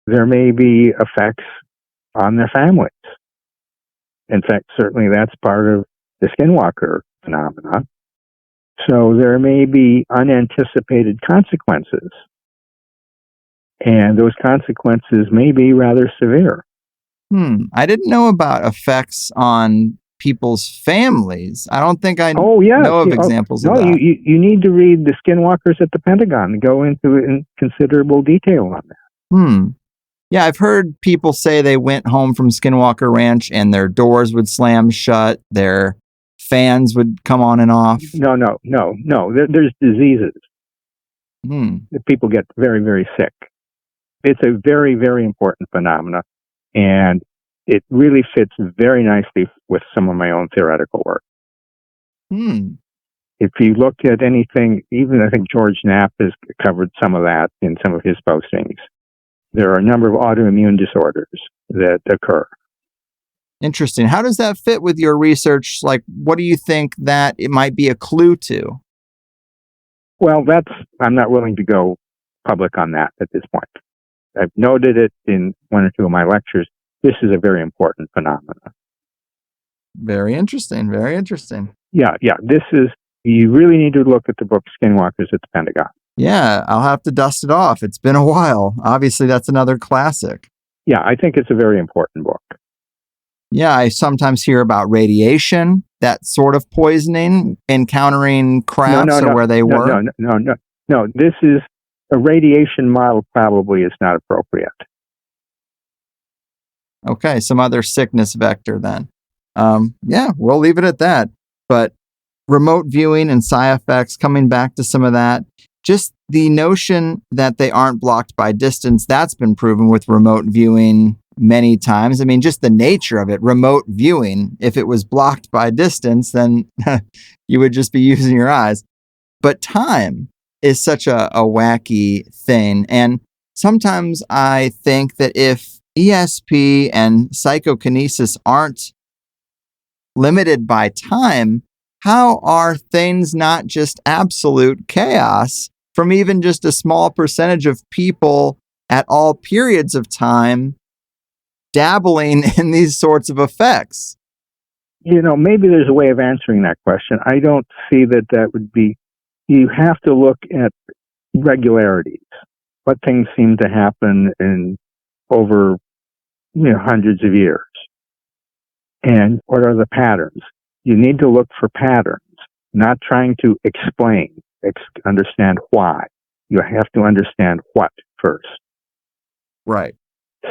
There may be effects on their families. In fact, certainly that's part of the Skinwalker phenomenon. So there may be unanticipated consequences. And those consequences may be rather severe. I didn't know about effects on people's families. I don't think I know of examples of that. No, you need to read The Skinwalkers at the Pentagon and go into it in considerable detail on that. Yeah, I've heard people say they went home from Skinwalker Ranch and their doors would slam shut, their fans would come on and off. No. There's diseases. People get very, very sick. It's a very, very important phenomena, and it really fits very nicely with some of my own theoretical work. If you look at anything, even I think George Knapp has covered some of that in some of his postings. There are a number of autoimmune disorders that occur. Interesting. How does that fit with your research? Like, what do you think that it might be a clue to? Well, I'm not willing to go public on that at this point. I've noted it in one or two of my lectures. This is a very important phenomenon. Very interesting. Very interesting. Yeah. You really need to look at the book Skinwalkers at the Pentagon. Yeah, I'll have to dust it off. It's been a while. Obviously, that's another classic. Yeah, I think it's a very important book. Yeah, I sometimes hear about radiation, that sort of poisoning, encountering crafts or where they were. No. This is a radiation model probably is not appropriate. Okay, some other sickness vector then. Yeah, we'll leave it at that. But remote viewing and side effects, coming back to some of that, just the notion that they aren't blocked by distance, that's been proven with remote viewing many times. I mean, just the nature of it, remote viewing, if it was blocked by distance, then you would just be using your eyes. But time is such a wacky thing. And sometimes I think that if ESP and psychokinesis aren't limited by time, how are things not just absolute chaos from even just a small percentage of people at all periods of time dabbling in these sorts of effects? Maybe there's a way of answering that question. I don't see that would be. You have to look at regularities. what things seem to happen in over hundreds of years. And what are the patterns? You need to look for patterns, not trying to explain, understand why. You have to understand what first. Right.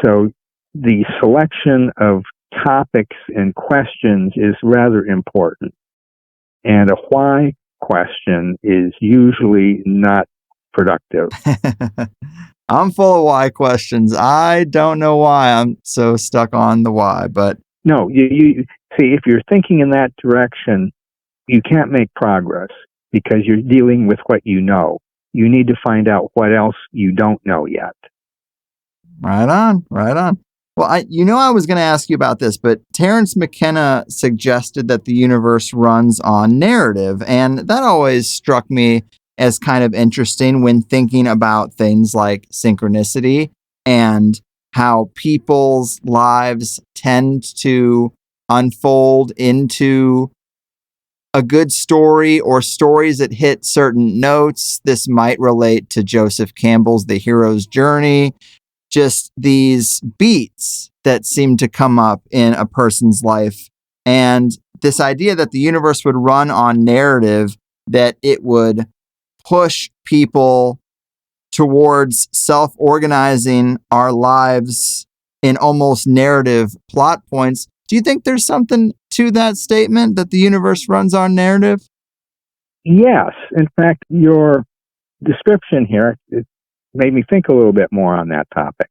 So the selection of topics and questions is rather important. And a why question is usually not productive. I'm full of why questions. I don't know why I'm so stuck on the why, but no, you see, if you're thinking in that direction, you can't make progress because you're dealing with what you know. You need to find out what else you don't know yet. Right on, right on. Well, I was going to ask you about this, but Terence McKenna suggested that the universe runs on narrative, and that always struck me as kind of interesting when thinking about things like synchronicity and how people's lives tend to unfold into a good story or stories that hit certain notes. This might relate to Joseph Campbell's The Hero's Journey. Just these beats that seem to come up in a person's life. And this idea that the universe would run on narrative, that it would push people towards self-organizing our lives in almost narrative plot points. Do you think there's something to that statement, that the universe runs on narrative? Yes. In fact, your description here, it made me think a little bit more on that topic.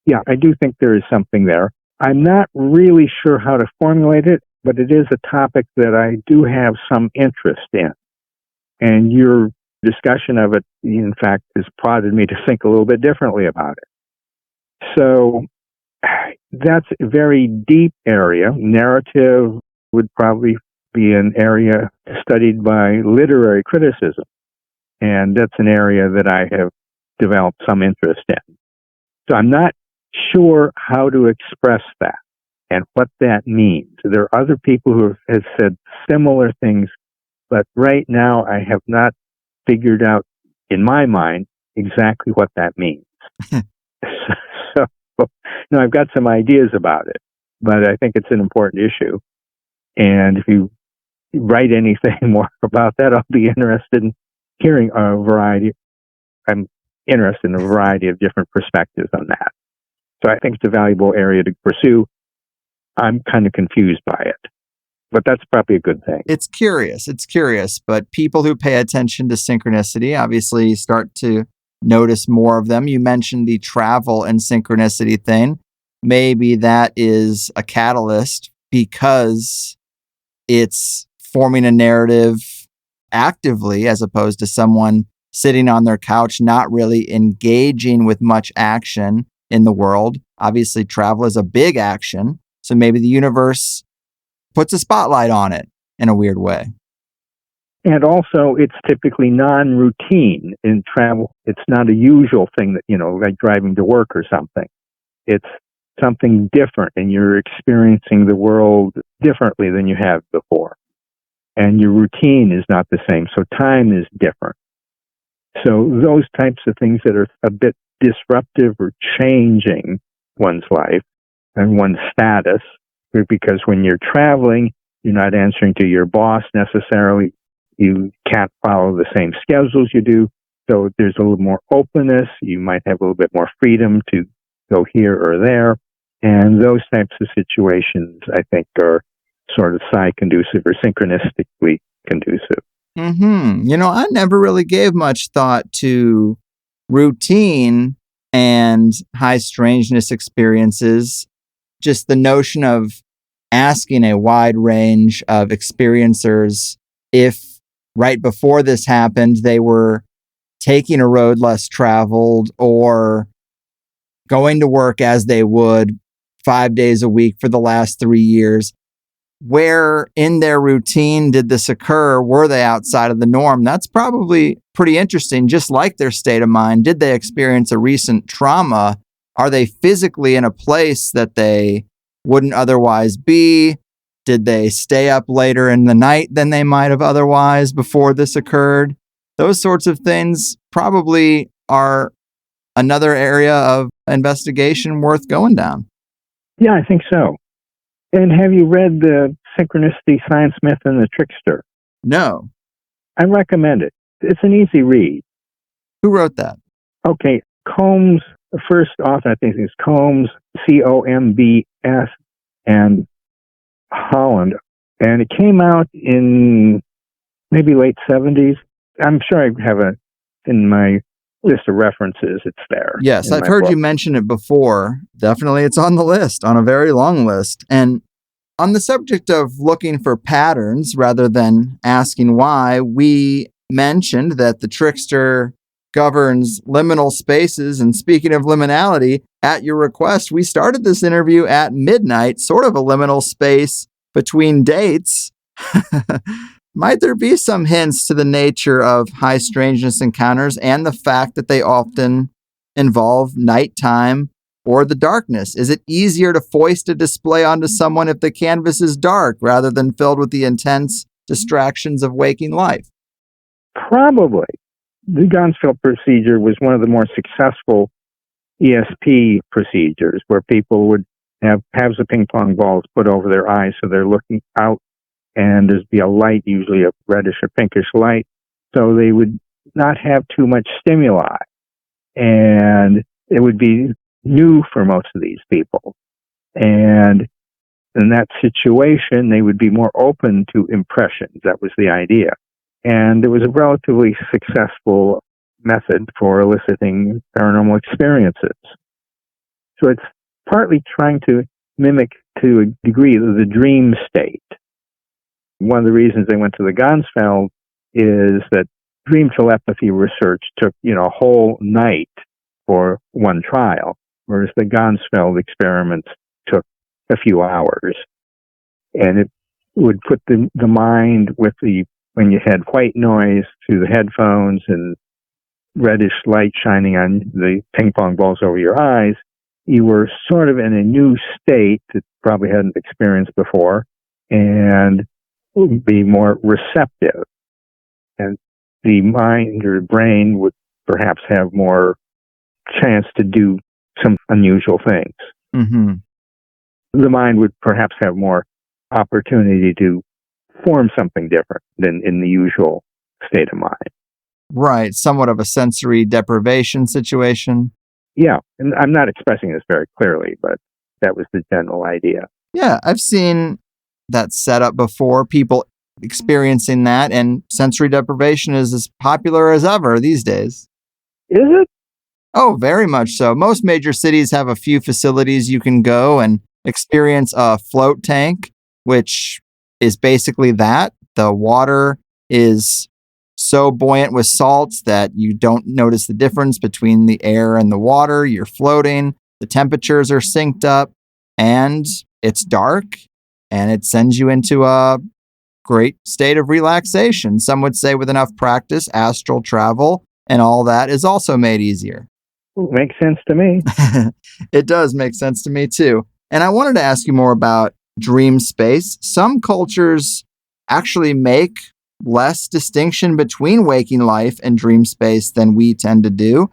Yeah, I do think there is something there. I'm not really sure how to formulate it, but it is a topic that I do have some interest in. And your discussion of it, in fact, has prodded me to think a little bit differently about it. So that's a very deep area. Narrative would probably be an area studied by literary criticism. And that's an area that I have developed some interest in. So I'm not sure how to express that and what that means. There are other people who have said similar things, but right now I have not figured out, in my mind, exactly what that means. So, I've got some ideas about it, but I think it's an important issue. And if you write anything more about that, I'll be interested in hearing a variety. I'm interested in a variety of different perspectives on that. So I think it's a valuable area to pursue. I'm kind of confused by it, but that's probably a good thing. It's curious, but people who pay attention to synchronicity obviously start to notice more of them. You mentioned the travel and synchronicity thing. Maybe that is a catalyst because it's forming a narrative actively as opposed to someone sitting on their couch, not really engaging with much action in the world. Obviously, travel is a big action. So maybe the universe puts a spotlight on it in a weird way. And also, it's typically non-routine in travel. It's not a usual thing that, like driving to work or something. It's something different, and you're experiencing the world differently than you have before. And your routine is not the same, so time is different. So those types of things that are a bit disruptive or changing one's life and one's status, because when you're traveling, you're not answering to your boss necessarily. You can't follow the same schedules you do. So there's a little more openness. You might have a little bit more freedom to go here or there. And those types of situations, I think, are sort of psi-conducive or synchronistically conducive. I never really gave much thought to routine and high strangeness experiences. Just the notion of asking a wide range of experiencers if right before this happened, they were taking a road less traveled or going to work as they would 5 days a week for the last 3 years. Where in their routine did this occur? Were they outside of the norm? That's probably pretty interesting. Just like their state of mind, did they experience a recent trauma? Are they physically in a place that they wouldn't otherwise be? Did they stay up later in the night than they might have otherwise before this occurred? Those sorts of things probably are another area of investigation worth going down. Yeah, I think so. And have you read the Synchronicity, Science Myth, and the Trickster? No. I recommend it. It's an easy read. Who wrote that? Okay, Combs, the first author, I think, is Combs, Combs, and Holland. And it came out in maybe late 70s. I'm sure I have in my list of references, it's there. Yes, I've heard you mention it before. Definitely it's on the list, on a very long list. And on the subject of looking for patterns rather than asking why, we mentioned that the Trickster governs liminal spaces. And speaking of liminality, at your request, we started this interview at midnight, sort of a liminal space between dates. Might there be some hints to the nature of high strangeness encounters and the fact that they often involve nighttime or the darkness? Is it easier to foist a display onto someone if the canvas is dark rather than filled with the intense distractions of waking life? Probably. The Ganzfeld procedure was one of the more successful ESP procedures, where people would have halves of ping pong balls put over their eyes so they're looking out, and there'd be a light, usually a reddish or pinkish light, so they would not have too much stimuli. And it would be new for most of these people. And in that situation, they would be more open to impressions. That was the idea. And it was a relatively successful method for eliciting paranormal experiences. So it's partly trying to mimic, to a degree, the dream state. One of the reasons they went to the Ganzfeld is that dream telepathy research took, a whole night for one trial, whereas the Ganzfeld experiments took a few hours. And it would put the mind with when you had white noise through the headphones and reddish light shining on the ping pong balls over your eyes, you were sort of in a new state that probably hadn't experienced before and would be more receptive. And the mind or brain would perhaps have more chance to do some unusual things. Mm-hmm. The mind would perhaps have more opportunity to form something different than in the usual state of mind. Right. Somewhat of a sensory deprivation situation. Yeah. And I'm not expressing this very clearly, but that was the general idea. Yeah. I've seen that setup before, people experiencing that, and sensory deprivation is as popular as ever these days. Is it? Oh, very much so. Most major cities have a few facilities you can go and experience a float tank, which is basically that. The water is so buoyant with salts that you don't notice the difference between the air and the water. You're floating, the temperatures are synced up, and it's dark, and it sends you into a great state of relaxation. Some would say with enough practice, astral travel and all that is also made easier. Makes sense to me. It does make sense to me too. And I wanted to ask you more about dream space. Some cultures actually make less distinction between waking life and dream space than we tend to do.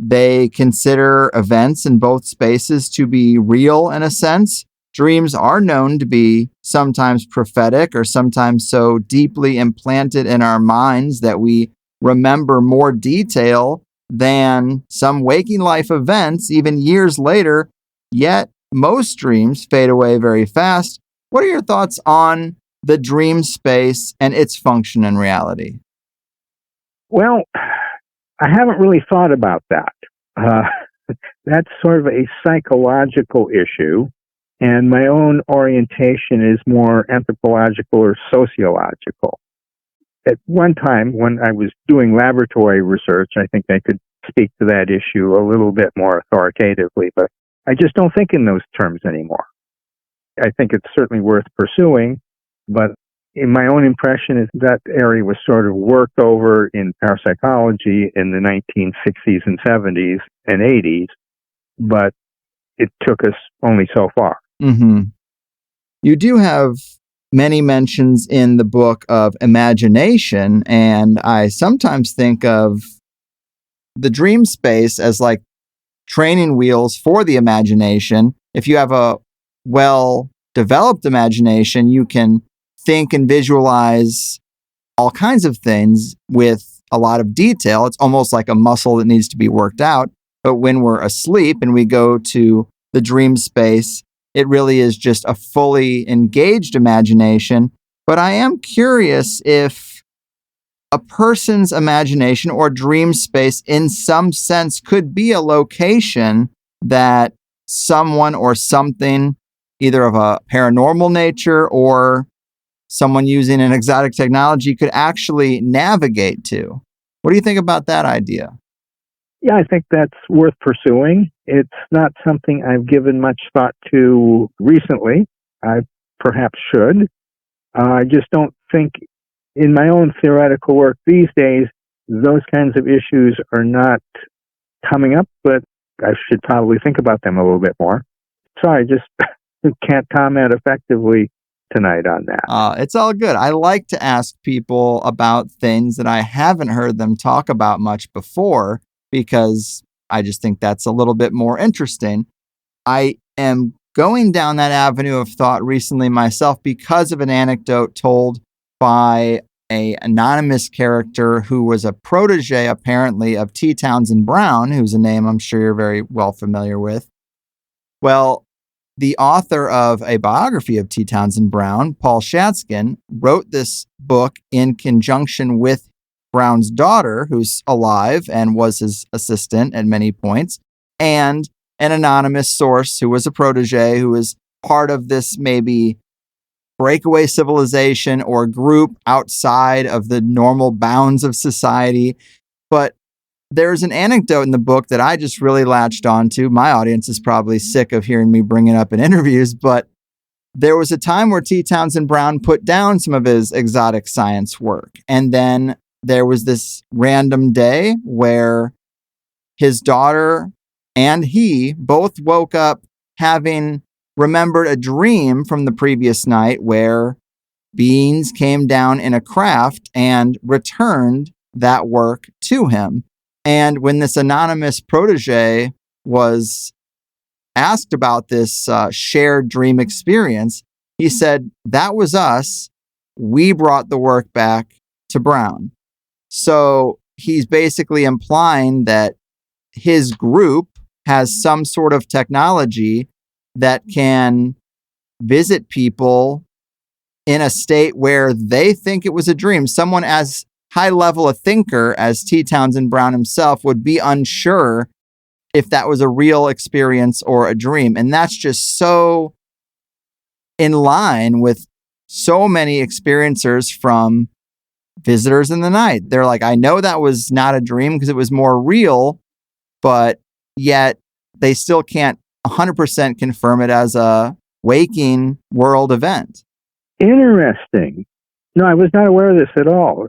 They consider events in both spaces to be real in a sense. Dreams are known to be sometimes prophetic or sometimes so deeply implanted in our minds that we remember more detail than some waking life events, even years later. Yet most dreams fade away very fast. What are your thoughts on the dream space and its function in reality? Well, I haven't really thought about that. That's sort of a psychological issue, and my own orientation is more anthropological or sociological. At one time, when I was doing laboratory research, I think I could speak to that issue a little bit more authoritatively, but I just don't think in those terms anymore. I think it's certainly worth pursuing, but in my own impression is that area was sort of worked over in parapsychology in the 1960s and 70s and 80s, but it took us only so far. Mm-hmm. You do have many mentions in the book of imagination, and I sometimes think of the dream space as like training wheels for the imagination. If you have a well-developed imagination, you can think and visualize all kinds of things with a lot of detail. It's almost like a muscle that needs to be worked out. But when we're asleep and we go to the dream space, it really is just a fully engaged imagination. But I am curious if a person's imagination or dream space, in some sense, could be a location that someone or something, either of a paranormal nature or someone using an exotic technology, could actually navigate to. What do you think about that idea? Yeah, I think that's worth pursuing. It's not something I've given much thought to recently. I perhaps should. I just don't think in my own theoretical work these days, those kinds of issues are not coming up, but I should probably think about them a little bit more. So I just can't comment effectively tonight on that. It's all good. I like to ask people about things that I haven't heard them talk about much before, because I just think that's a little bit more interesting. I am going down that avenue of thought recently myself because of an anecdote told by an anonymous character who was a protege, apparently, of T. Townsend Brown, who's a name I'm sure you're very well familiar with. Well, the author of a biography of T. Townsend Brown, Paul Shatskin, wrote this book in conjunction with Brown's daughter, who's alive and was his assistant at many points, and an anonymous source who was a protege, who was part of this maybe breakaway civilization or group outside of the normal bounds of society. But there's an anecdote in the book that I just really latched onto. My audience is probably sick of hearing me bring it up in interviews, but there was a time where T. Townsend Brown put down some of his exotic science work. And then there was this random day where his daughter and he both woke up having remembered a dream from the previous night where beings came down in a craft and returned that work to him. And when this anonymous protege was asked about this shared dream experience, he said, "That was us. We brought the work back to Brown." So he's basically implying that his group has some sort of technology that can visit people in a state where they think it was a dream. Someone as high level a thinker as T. Townsend Brown himself would be unsure if that was a real experience or a dream. And that's just so in line with so many experiencers from Visitors in the Night. They're like, I know that was not a dream because it was more real, but yet they still can't 100% confirm it as a waking world event. Interesting. No, I was not aware of this at all.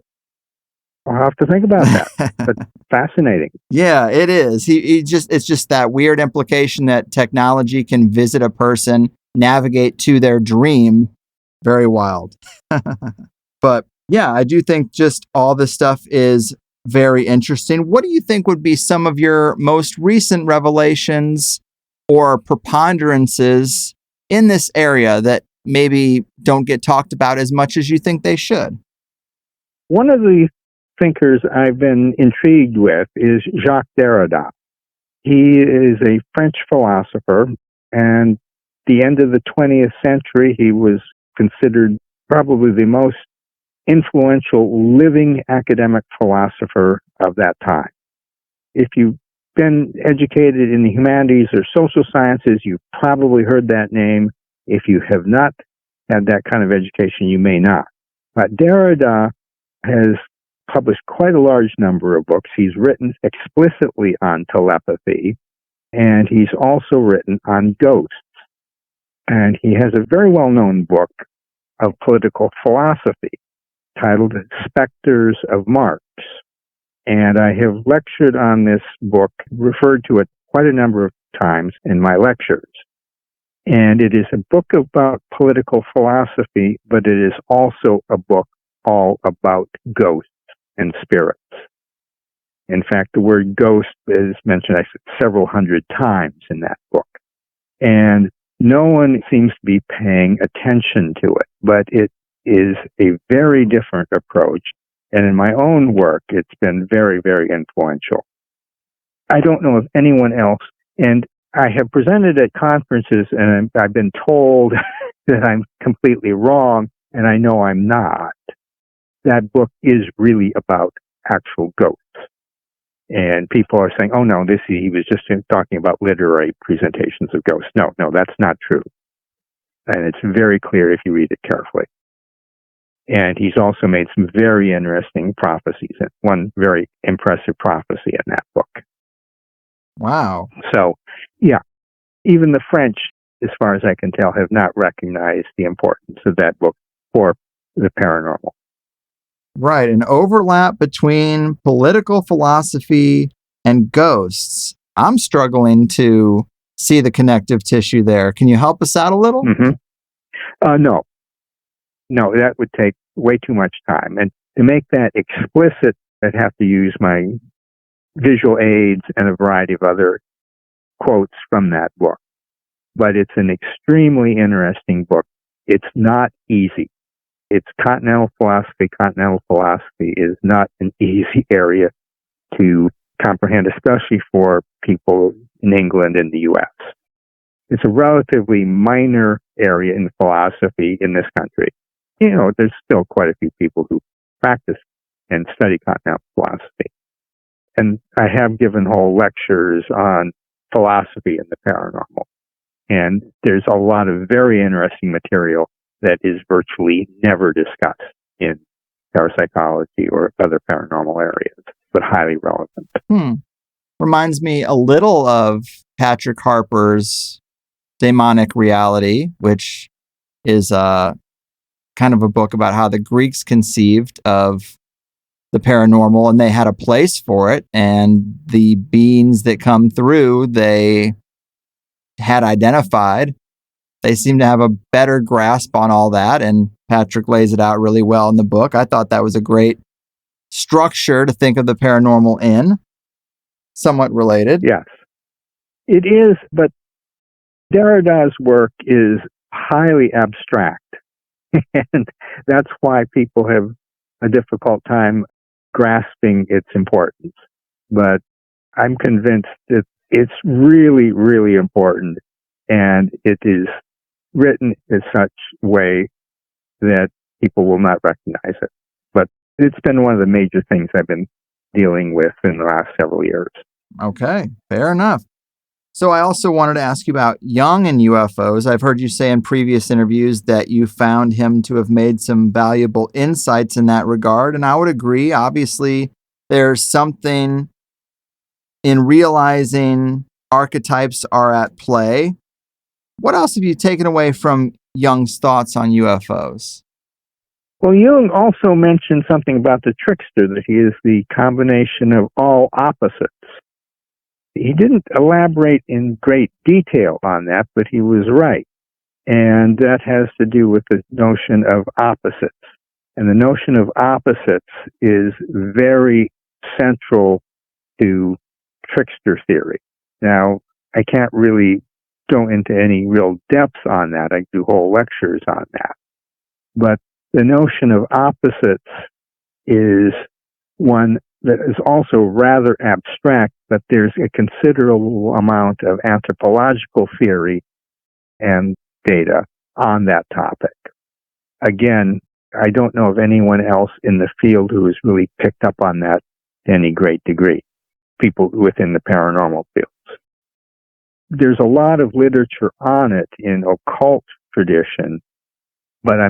I'll have to think about that. But fascinating. Yeah, it is. It's just that weird implication that technology can visit a person, navigate to their dream. Very wild. But yeah, I do think just all this stuff is very interesting. What do you think would be some of your most recent revelations or preponderances in this area that maybe don't get talked about as much as you think they should? One of the thinkers I've been intrigued with is Jacques Derrida. He is a French philosopher, and at the end of the 20th century, he was considered probably the most influential living academic philosopher of that time. If you've been educated in the humanities or social sciences, you've probably heard that name. If you have not had that kind of education, you may not. But Derrida has published quite a large number of books. He's written explicitly on telepathy, and he's also written on ghosts. And he has a very well-known book of political philosophy titled Specters of Marx. And I have lectured on this book, referred to it quite a number of times in my lectures. And it is a book about political philosophy, but it is also a book all about ghosts and spirits. In fact, the word ghost is mentioned several hundred times in that book. And no one seems to be paying attention to it, but it is a very different approach. And in my own work, it's been very, very influential. I don't know of anyone else, and I have presented at conferences, and I've been told that I'm completely wrong, and I know I'm not. That book is really about actual ghosts. And people are saying, oh, no, he was just talking about literary presentations of ghosts. No, that's not true. And it's very clear if you read it carefully. And he's also made some very interesting prophecies, and one very impressive prophecy in that book. Wow. So, yeah, even the French, as far as I can tell, have not recognized the importance of that book for the paranormal. Right, an overlap between political philosophy and ghosts. I'm struggling to see the connective tissue there. Can you help us out a little? No, that would take way too much time. And to make that explicit, I'd have to use my visual aids and a variety of other quotes from that book. But it's an extremely interesting book. It's not easy. It's continental philosophy. Continental philosophy is not an easy area to comprehend, especially for people in England and the U.S. It's a relatively minor area in philosophy in this country. There's still quite a few people who practice and study continental philosophy. And I have given whole lectures on philosophy and the paranormal. And there's a lot of very interesting material that is virtually never discussed in parapsychology or other paranormal areas, but highly relevant. Reminds me a little of Patrick Harpur's Demonic Reality, which is kind of a book about how the Greeks conceived of the paranormal, and they had a place for it, and the beings that come through they had identified. They seem to have a better grasp on all that, and Patrick lays it out really well in the book. I thought that was a great structure to think of the paranormal in. Somewhat related. Yes, it is, but Derrida's work is highly abstract, and that's why people have a difficult time grasping its importance. But I'm convinced that it's really, really important, and it is written in such a way that people will not recognize it. But it's been one of the major things I've been dealing with in the last several years. Okay, fair enough. So I also wanted to ask you about Jung and UFOs. I've heard you say in previous interviews that you found him to have made some valuable insights in that regard, and I would agree. Obviously, there's something in realizing archetypes are at play. What else have you taken away from Jung's thoughts on UFOs? Well, Jung also mentioned something about the trickster, that he is the combination of all opposites. He didn't elaborate in great detail on that, but he was right. And that has to do with the notion of opposites. And the notion of opposites is very central to trickster theory. Now, I can't really go into any real depth on that. I do whole lectures on that. But the notion of opposites is one that is also rather abstract, but there's a considerable amount of anthropological theory and data on that topic. Again, I don't know of anyone else in the field who has really picked up on that to any great degree, people within the paranormal fields. There's a lot of literature on it in occult tradition, but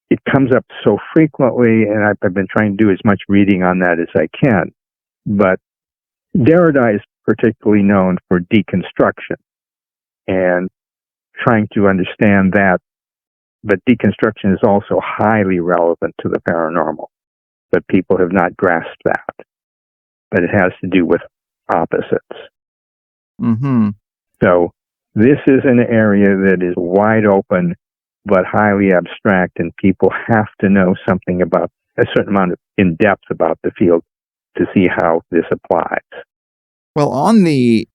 it comes up so frequently, and I've been trying to do as much reading on that as I can. But Derrida is particularly known for deconstruction and trying to understand that. But deconstruction is also highly relevant to the paranormal, but people have not grasped that. But it has to do with opposites. Mm-hmm. So this is an area that is wide open, but highly abstract, and people have to know something about a certain amount of in depth about the field to see how this applies. Well, on the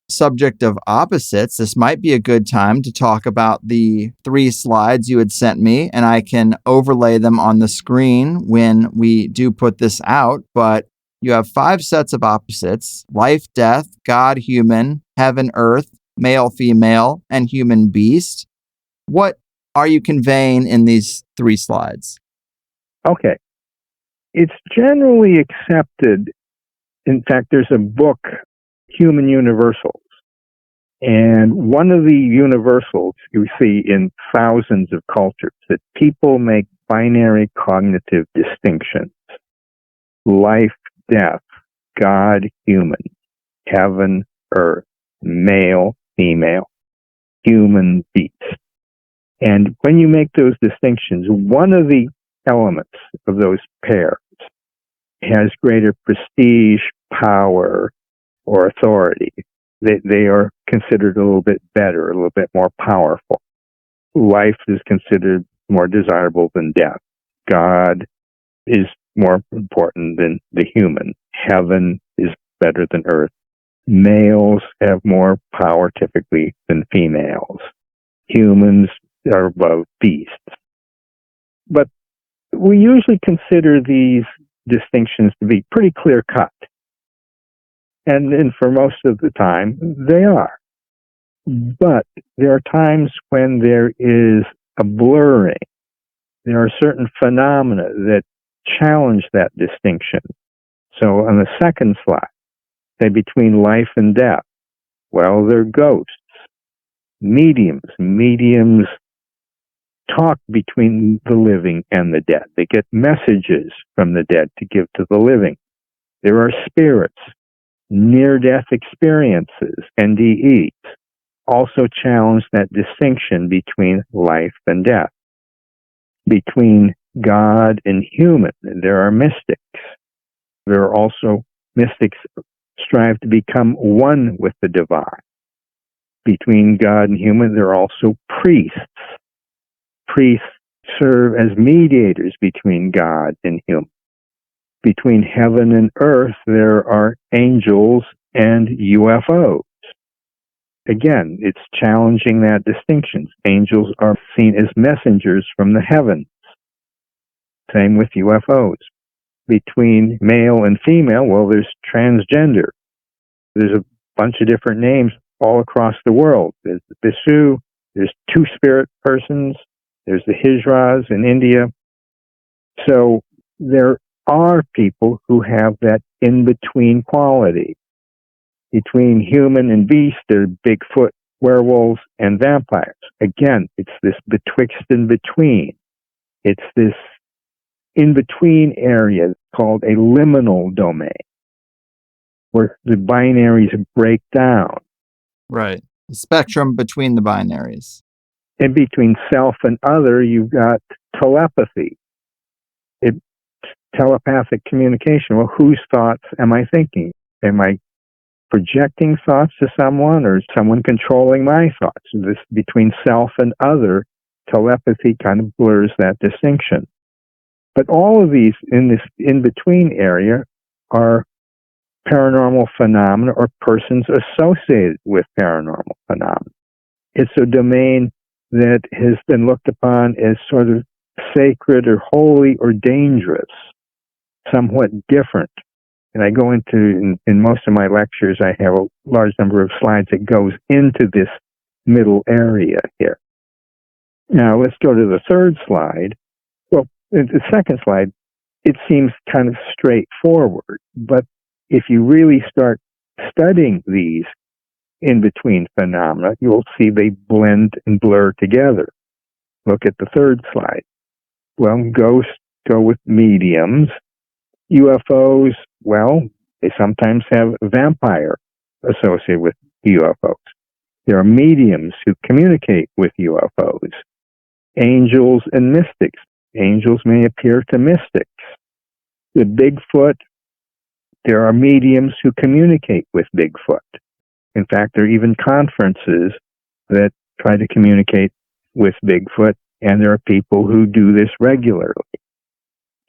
subject of opposites, this might be a good time to talk about the 3 slides you had sent me, and I can overlay them on the screen when we do put this out. But you have 5 sets of opposites: life, death, God, human, heaven, earth, male, female, and human, beast. What are you conveying in these 3 slides? Okay. It's generally accepted. In fact, there's a book, Human Universals. And one of the universals you see in thousands of cultures that people make binary cognitive distinctions: life, death, God, human, heaven, earth, male, female, human, beast. And when you make those distinctions, one of the elements of those pairs has greater prestige, power, or authority. They are considered a little bit better, a little bit more powerful. Life is considered more desirable than death. God is more important than the human. Heaven is better than earth. Males have more power typically than females. Humans are above beasts. But we usually consider these distinctions to be pretty clear cut. And for most of the time, they are. But there are times when there is a blurring. There are certain phenomena that challenge that distinction. So on the second slide, say between life and death, well, they're ghosts. Mediums. Mediums talk between the living and the dead. They get messages from the dead to give to the living. There are spirits. Near-death experiences, NDEs, also challenge that distinction between life and death. Between God and human, there are mystics. There are also mystics strive to become one with the divine. Between God and human, there are also priests. Priests serve as mediators between God and human. Between heaven and earth, there are angels and UFOs. Again, it's challenging that distinction. Angels are seen as messengers from the heavens. Same with UFOs. Between male and female, well, there's transgender. There's a bunch of different names all across the world. There's the Bisu, there's two-spirit persons, there's the Hijras in India. So there are people who have that in-between quality. Between human and beast, there are Bigfoot, werewolves, and vampires. Again, it's this betwixt and between. It's this in-between area called a liminal domain, where the binaries break down. Right. The spectrum between the binaries. And between self and other, you've got telepathy. It's telepathic communication. Well, whose thoughts am I thinking? Am I projecting thoughts to someone, or is someone controlling my thoughts? This between self and other, telepathy kind of blurs that distinction. But all of these in this in-between area are paranormal phenomena or persons associated with paranormal phenomena. It's a domain that has been looked upon as sort of sacred or holy or dangerous, somewhat different. And I go into, in most of my lectures, I have a large number of slides that goes into this middle area here. Now, let's go to the third slide. Well, the second slide, it seems kind of straightforward, but if you really start studying these in-between phenomena, you'll see they blend and blur together. Look at the third slide. Well, ghosts go with mediums. UFOs, well, they sometimes have vampire associated with UFOs. There are mediums who communicate with UFOs. Angels and mystics. Angels may appear to mystics. The Bigfoot, there are mediums who communicate with Bigfoot. In fact, there are even conferences that try to communicate with Bigfoot, and there are people who do this regularly.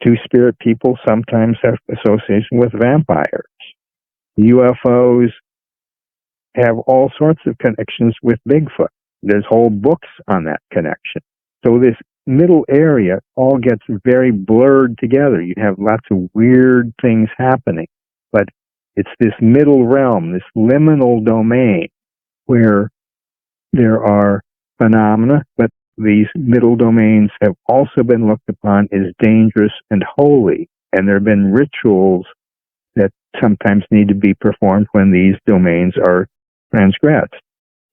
Two-spirit people sometimes have association with vampires. UFOs have all sorts of connections with Bigfoot. There's whole books on that connection. So this middle area all gets very blurred together. You have lots of weird things happening. But it's this middle realm, this liminal domain, where there are phenomena, but these middle domains have also been looked upon as dangerous and holy. And there have been rituals that sometimes need to be performed when these domains are transgressed.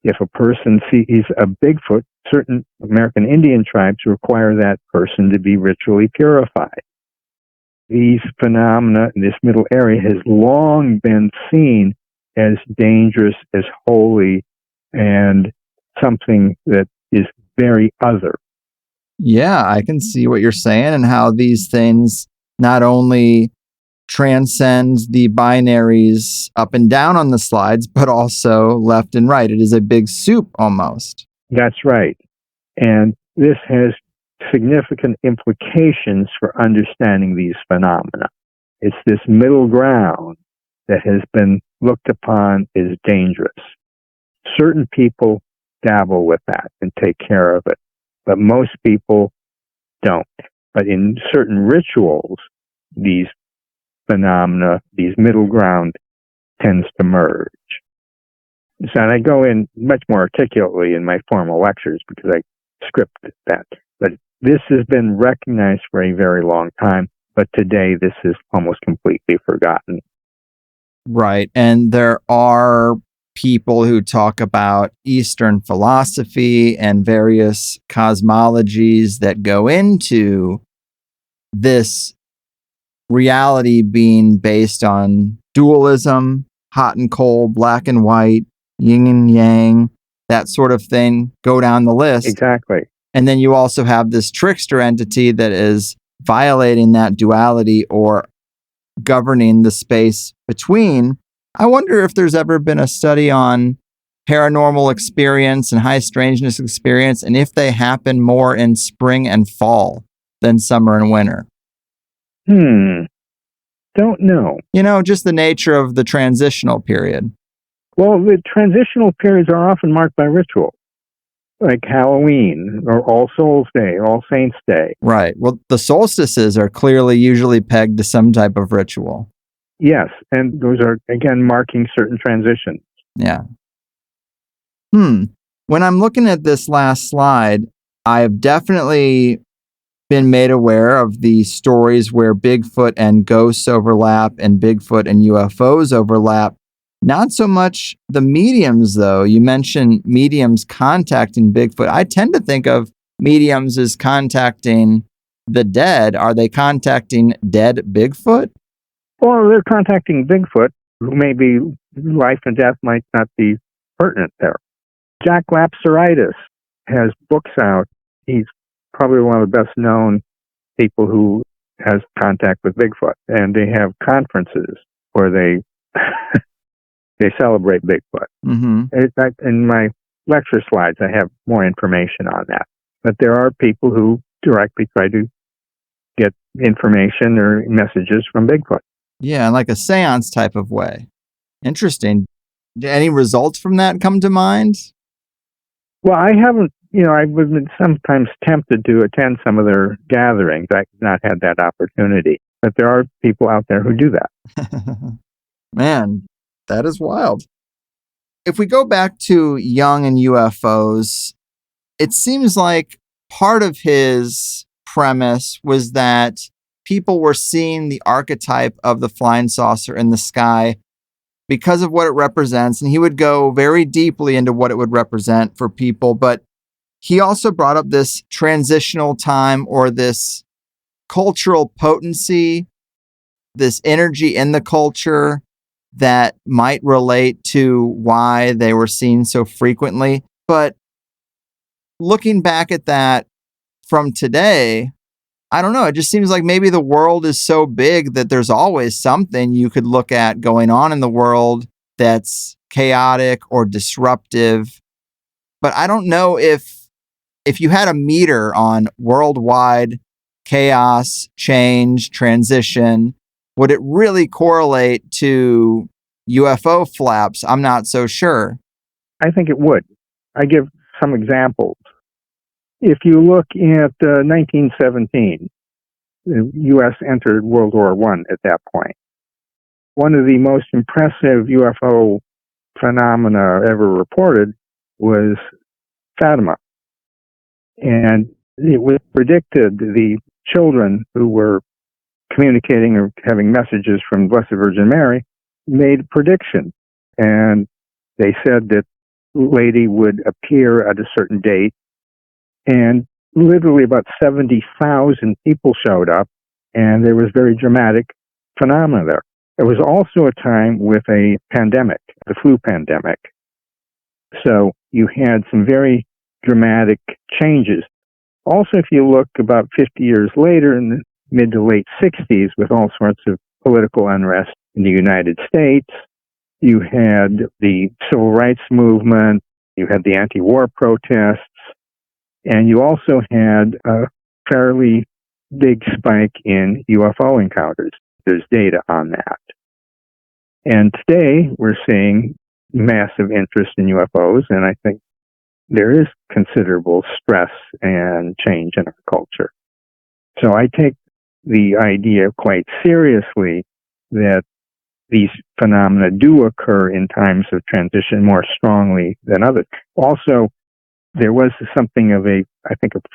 If a person sees a Bigfoot, certain American Indian tribes require that person to be ritually purified. These phenomena in this middle area has long been seen as dangerous, as holy, and something that is very other. Yeah, I can see what you're saying and how these things not only transcend the binaries up and down on the slides, but also left and right. It is a big soup almost. That's right. And this has significant implications for understanding these phenomena. It's this middle ground that has been looked upon as dangerous. Certain people dabble with that and take care of it, but most people don't. But in certain rituals, these phenomena, these middle ground tends to merge. So and I go in much more articulately in my formal lectures because I scripted that. But this has been recognized for a very long time, but today this is almost completely forgotten. Right. And there are people who talk about Eastern philosophy and various cosmologies that go into this reality being based on dualism, hot and cold, black and white, yin and yang, that sort of thing, go down the list. Exactly. And then you also have this trickster entity that is violating that duality or governing the space between. I wonder if there's ever been a study on paranormal experience and high strangeness experience, and if they happen more in spring and fall than summer and winter. Don't know. You know, just the nature of the transitional period. Well, the transitional periods are often marked by ritual, like Halloween or All Souls Day, All Saints Day. Right. Well, the solstices are clearly usually pegged to some type of ritual. Yes, and those are, again, marking certain transitions. Yeah. When I'm looking at this last slide, I've definitely been made aware of the stories where Bigfoot and ghosts overlap and Bigfoot and UFOs overlap. Not so much the mediums, though. You mentioned mediums contacting Bigfoot. I tend to think of mediums as contacting the dead. Are they contacting dead Bigfoot? Or they're contacting Bigfoot, who maybe life and death might not be pertinent there. Jack Lapseritis has books out. He's probably one of the best known people who has contact with Bigfoot. And they have conferences where they they celebrate Bigfoot. In fact, in my lecture slides, I have more information on that. But there are people who directly try to get information or messages from Bigfoot. Yeah, like a seance type of way. Interesting. Any results from that come to mind? Well, I haven't, I've been sometimes tempted to attend some of their gatherings. I've not had that opportunity. But there are people out there who do that. Man, that is wild. If we go back to Young and UFOs, it seems like part of his premise was that people were seeing the archetype of the flying saucer in the sky because of what it represents. And he would go very deeply into what it would represent for people. But he also brought up this transitional time or this cultural potency, this energy in the culture that might relate to why they were seen so frequently. But looking back at that from today, I don't know. It just seems like maybe the world is so big that there's always something you could look at going on in the world that's chaotic or disruptive. But I don't know if you had a meter on worldwide chaos, change, transition. Would it really correlate to UFO flaps? I'm not so sure. I think it would. I give some examples. If you look at 1917, the U.S. entered World War I at that point. One of the most impressive UFO phenomena ever reported was Fatima. And it was predicted the children who were communicating or having messages from Blessed Virgin Mary made a prediction. And they said that lady would appear at a certain date. And literally about 70,000 people showed up, and there was very dramatic phenomena there. There was also a time with a pandemic, the flu pandemic. So you had some very dramatic changes. Also, if you look about 50 years later in the mid to late 60s with all sorts of political unrest in the United States, you had the civil rights movement, you had the anti-war protests, and you also had a fairly big spike in UFO encounters. There's data on that. And today we're seeing massive interest in UFOs, and I think there is considerable stress and change in our culture. So I take the idea quite seriously that these phenomena do occur in times of transition more strongly than others. Also, there was something of a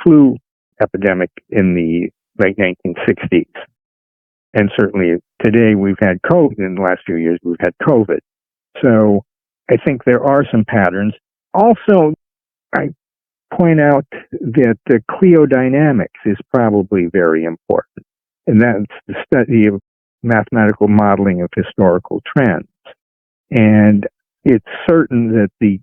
flu epidemic in the late 1960s. And certainly today we've had COVID, in the last few years we've had COVID. So I think there are some patterns. Also, I point out that the cliodynamics is probably very important. And that's the study of mathematical modeling of historical trends. And it's certain that the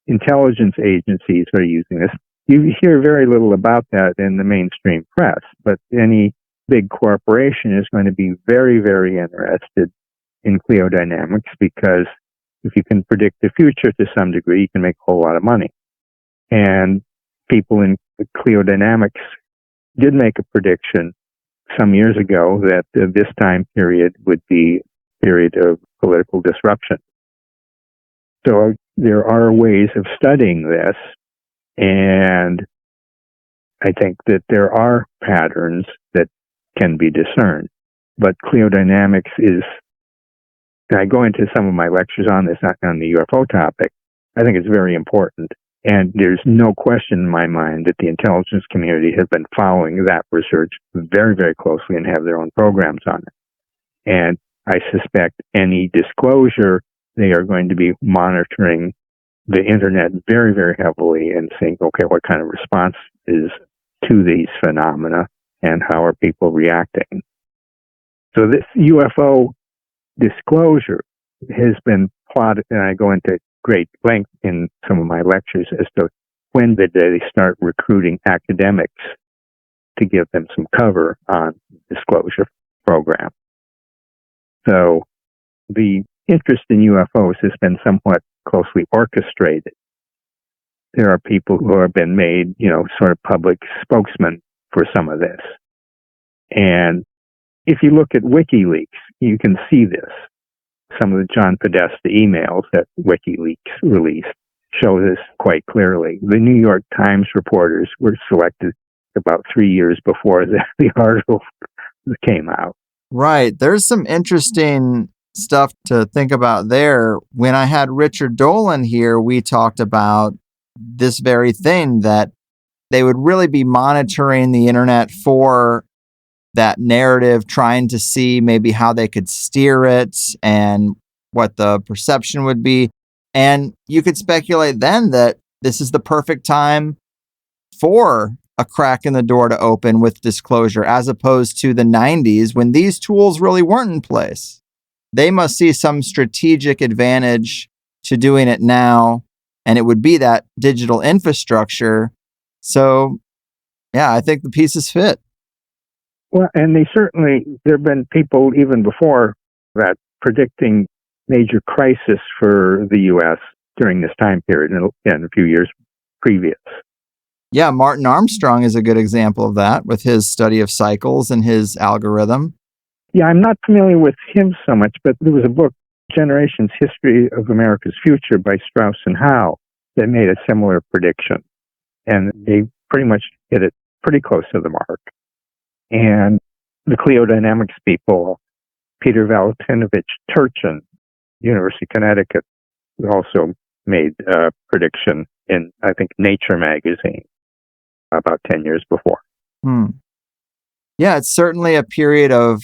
intelligence agencies are using this. You hear very little about that in the mainstream press, but any big corporation is going to be very, very interested in cliodynamics because if you can predict the future to some degree, you can make a whole lot of money. And people in cliodynamics did make a prediction some years ago that this time period would be a period of political disruption. So there are ways of studying this, and I think that there are patterns that can be discerned. But cliodynamics is, and I go into some of my lectures on this, not on the UFO topic, I think it's very important. And there's no question in my mind that the intelligence community has been following that research very, very closely and have their own programs on it. And I suspect any disclosure, they are going to be monitoring the internet very, very heavily and saying, okay, what kind of response is to these phenomena and how are people reacting? So this UFO disclosure has been plotted, and I go into great length in some of my lectures as to when did they start recruiting academics to give them some cover on the disclosure program. So the interest in UFOs has been somewhat closely orchestrated. There are people who have been made, sort of public spokesmen for some of this. And if you look at WikiLeaks, you can see this. Some of the John Podesta emails that WikiLeaks released show this quite clearly. The New York Times reporters were selected about 3 years before the article came out. Right. There's some interesting stuff to think about there. When I had Richard Dolan here, we talked about this very thing, that they would really be monitoring the internet for that narrative, trying to see maybe how they could steer it and what the perception would be. And you could speculate then that this is the perfect time for a crack in the door to open with disclosure, as opposed to the 90s when these tools really weren't in place. They must see some strategic advantage to doing it now, and it would be that digital infrastructure. So, yeah, I think the pieces fit. Well, and there have been people even before that predicting major crisis for the U.S. during this time period and a few years previous. Yeah, Martin Armstrong is a good example of that with his study of cycles and his algorithm. Yeah, I'm not familiar with him so much, but there was a book, Generations History of America's Future by Strauss and Howe, that made a similar prediction. And they pretty much hit it pretty close to the mark. And the cliodynamics people, Peter Valentinovich Turchin, University of Connecticut, also made a prediction in, I think, Nature magazine about 10 years before. Yeah, it's certainly a period of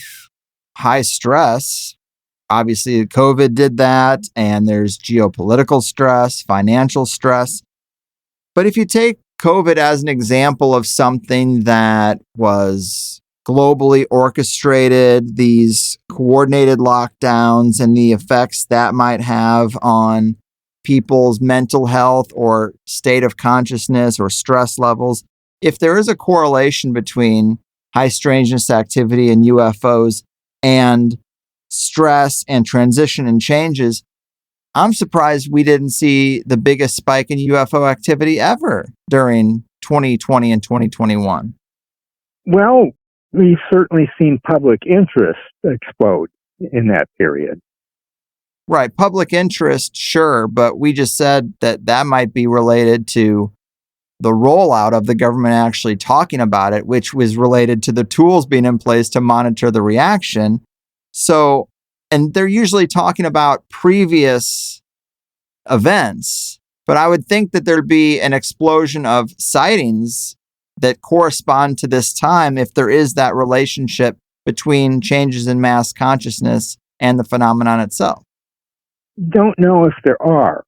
high stress. Obviously, COVID did that, and there's geopolitical stress, financial stress. But if you take COVID as an example of something that was globally orchestrated, these coordinated lockdowns and the effects that might have on people's mental health or state of consciousness or stress levels, if there is a correlation between high strangeness activity and UFOs and stress and transition and changes, I'm surprised we didn't see the biggest spike in UFO activity ever during 2020 and 2021. Well, we've certainly seen public interest explode in that period. Right. Public interest, sure. But we just said that might be related to the rollout of the government actually talking about it, which was related to the tools being in place to monitor the reaction. So, and they're usually talking about previous events, but I would think that there'd be an explosion of sightings that correspond to this time if there is that relationship between changes in mass consciousness and the phenomenon itself. Don't know if there are.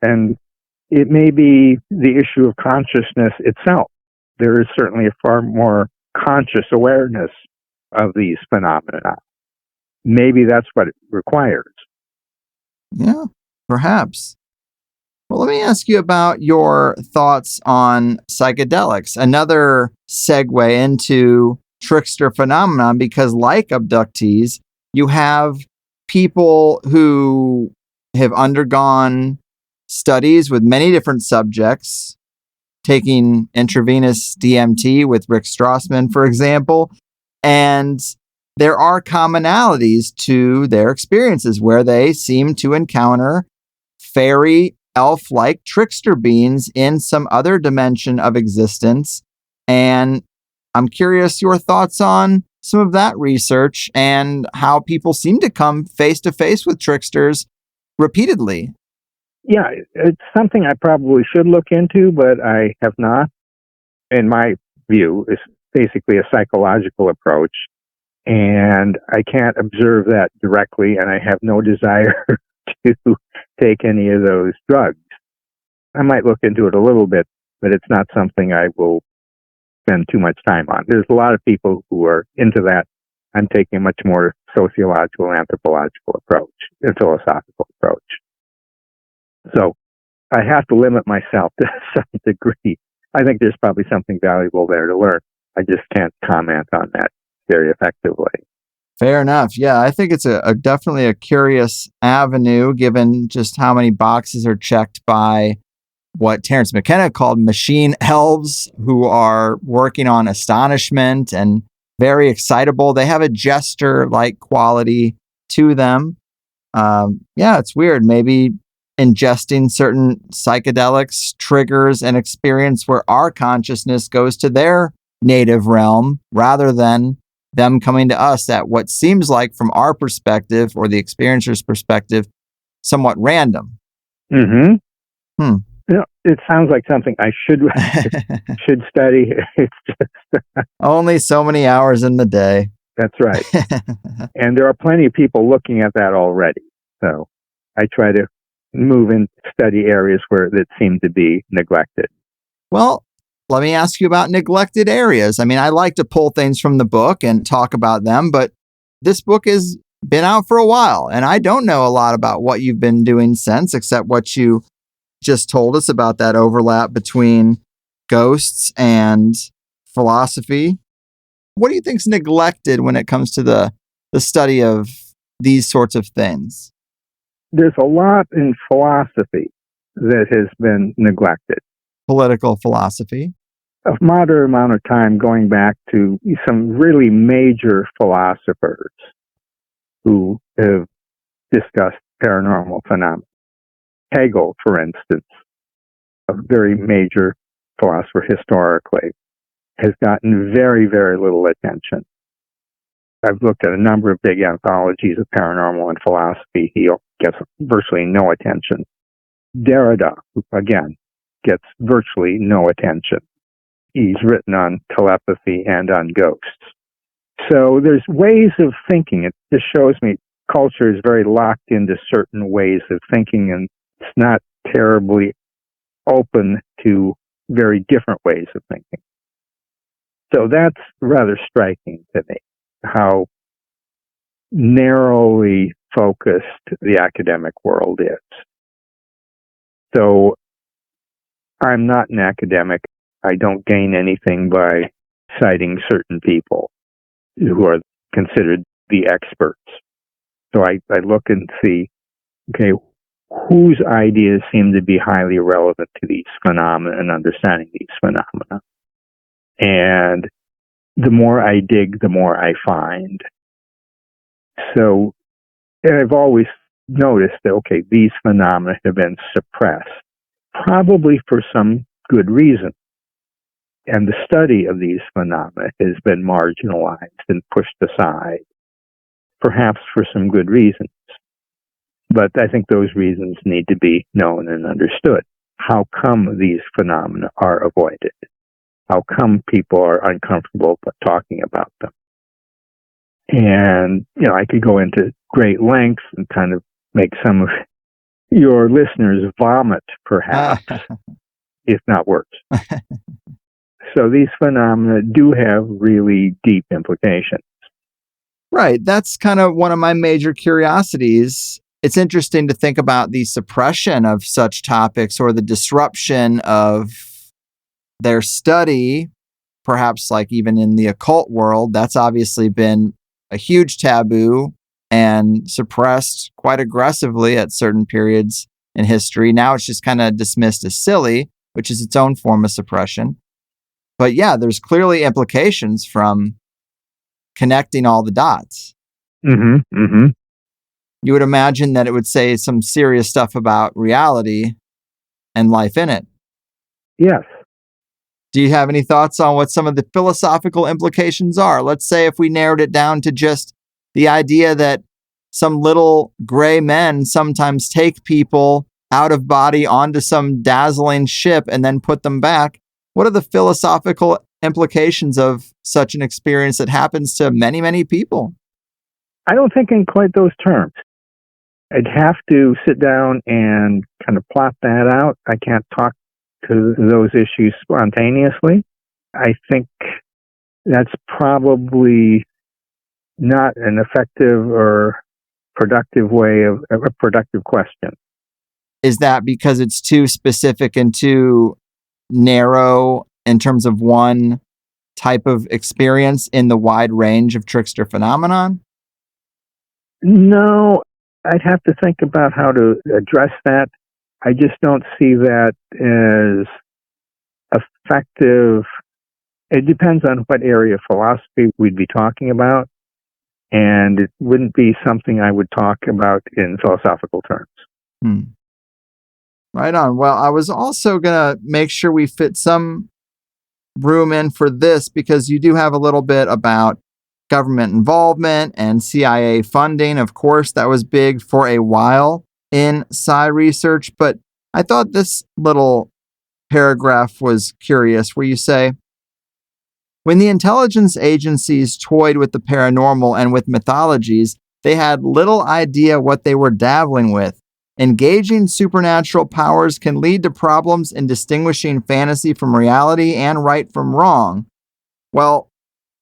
And it may be the issue of consciousness itself. There is certainly a far more conscious awareness of these phenomena. Maybe that's what it requires. Yeah, perhaps. Well, let me ask you about your thoughts on psychedelics. Another segue into trickster phenomenon, because like abductees, you have people who have undergone studies with many different subjects, taking intravenous DMT with Rick Strassman, for example, and there are commonalities to their experiences where they seem to encounter fairy, elf-like trickster beings in some other dimension of existence. And I'm curious your thoughts on some of that research and how people seem to come face to face with tricksters repeatedly. Yeah, it's something I probably should look into, but I have not. In my view, it's basically a psychological approach, and I can't observe that directly, and I have no desire to take any of those drugs. I might look into it a little bit, but it's not something I will spend too much time on. There's a lot of people who are into that. I'm taking a much more sociological, anthropological approach, a philosophical approach. So I have to limit myself to some degree. I think there's probably something valuable there to learn. I just can't comment on that very effectively. Fair enough. Yeah, I think it's a definitely a curious avenue, given just how many boxes are checked by what Terence McKenna called machine elves, who are working on astonishment and very excitable. They have a jester-like quality to them. Yeah, it's weird. Maybe ingesting certain psychedelics triggers an experience where our consciousness goes to their native realm rather than them coming to us at what seems like, from our perspective or the experiencer's perspective, somewhat random. Mm-hmm. You know, it sounds like something I should study. It's just Only so many hours in the day. That's right. And there are plenty of people looking at that already. So I try to move in study areas where that seem to be neglected. Well, let me ask you about neglected areas. I mean, I like to pull things from the book and talk about them, but this book has been out for a while, and I don't know a lot about what you've been doing since, except what you just told us about that overlap between ghosts and philosophy. What do you think's neglected when it comes to the study of these sorts of things? There's a lot in philosophy that has been neglected. Political philosophy. a moderate amount of time going back to some really major philosophers who have discussed paranormal phenomena. Hegel, for instance, a very major philosopher historically, has gotten very, very little attention. I've looked at a number of big anthologies of paranormal and philosophy. He gets virtually no attention. Derrida, again, gets virtually no attention. He's written on telepathy and on ghosts. So there's ways of thinking. It just shows me culture is very locked into certain ways of thinking, and it's not terribly open to very different ways of thinking. So that's rather striking to me, how narrowly focused the academic world is. So I'm not an academic. I don't gain anything by citing certain people who are considered the experts. So I look and see, okay, whose ideas seem to be highly relevant to these phenomena and understanding these phenomena. And the more I dig, the more I find. So I've always noticed that, okay, these phenomena have been suppressed, probably for some good reason. And the study of these phenomena has been marginalized and pushed aside, perhaps for some good reasons. But I think those reasons need to be known and understood. How come these phenomena are avoided? How come people are uncomfortable talking about them? And, I could go into great lengths and kind of make some of your listeners vomit, perhaps, if not worse. So these phenomena do have really deep implications. Right. That's kind of one of my major curiosities. It's interesting to think about the suppression of such topics or the disruption of their study, perhaps like even in the occult world. That's obviously been a huge taboo and suppressed quite aggressively at certain periods in history. Now it's just kind of dismissed as silly, which is its own form of suppression. But yeah, there's clearly implications from connecting all the dots. Mm-hmm. Mm-hmm. You would imagine that it would say some serious stuff about reality and life in it. Yes. Do you have any thoughts on what some of the philosophical implications are? Let's say if we narrowed it down to just the idea that some little gray men sometimes take people out of body onto some dazzling ship and then put them back. What are the philosophical implications of such an experience that happens to many, many people? I don't think in quite those terms. I'd have to sit down and kind of plot that out. I can't talk to those issues spontaneously. I think that's probably not an effective or productive way of a productive question. Is that because it's too specific and too narrow in terms of one type of experience in the wide range of trickster phenomenon? No, I'd have to think about how to address that. I just don't see that as effective. It depends on what area of philosophy we'd be talking about, and it wouldn't be something I would talk about in philosophical terms. Right on. Well, I was also going to make sure we fit some room in for this because you do have a little bit about government involvement and CIA funding. Of course, that was big for a while in psi research, but I thought this little paragraph was curious where you say, when the intelligence agencies toyed with the paranormal and with mythologies, they had little idea what they were dabbling with. Engaging supernatural powers can lead to problems in distinguishing fantasy from reality and right from wrong. Well,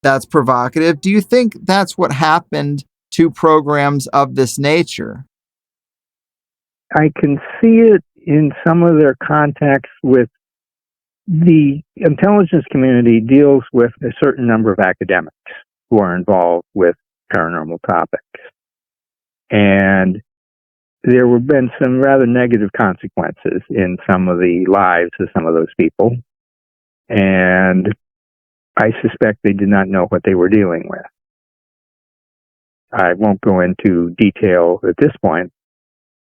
that's provocative. Do you think that's what happened to programs of this nature? I can see it in some of their contacts with the intelligence community deals with a certain number of academics who are involved with paranormal topics. And there have been some rather negative consequences in some of the lives of some of those people. And I suspect they did not know what they were dealing with. I won't go into detail at this point.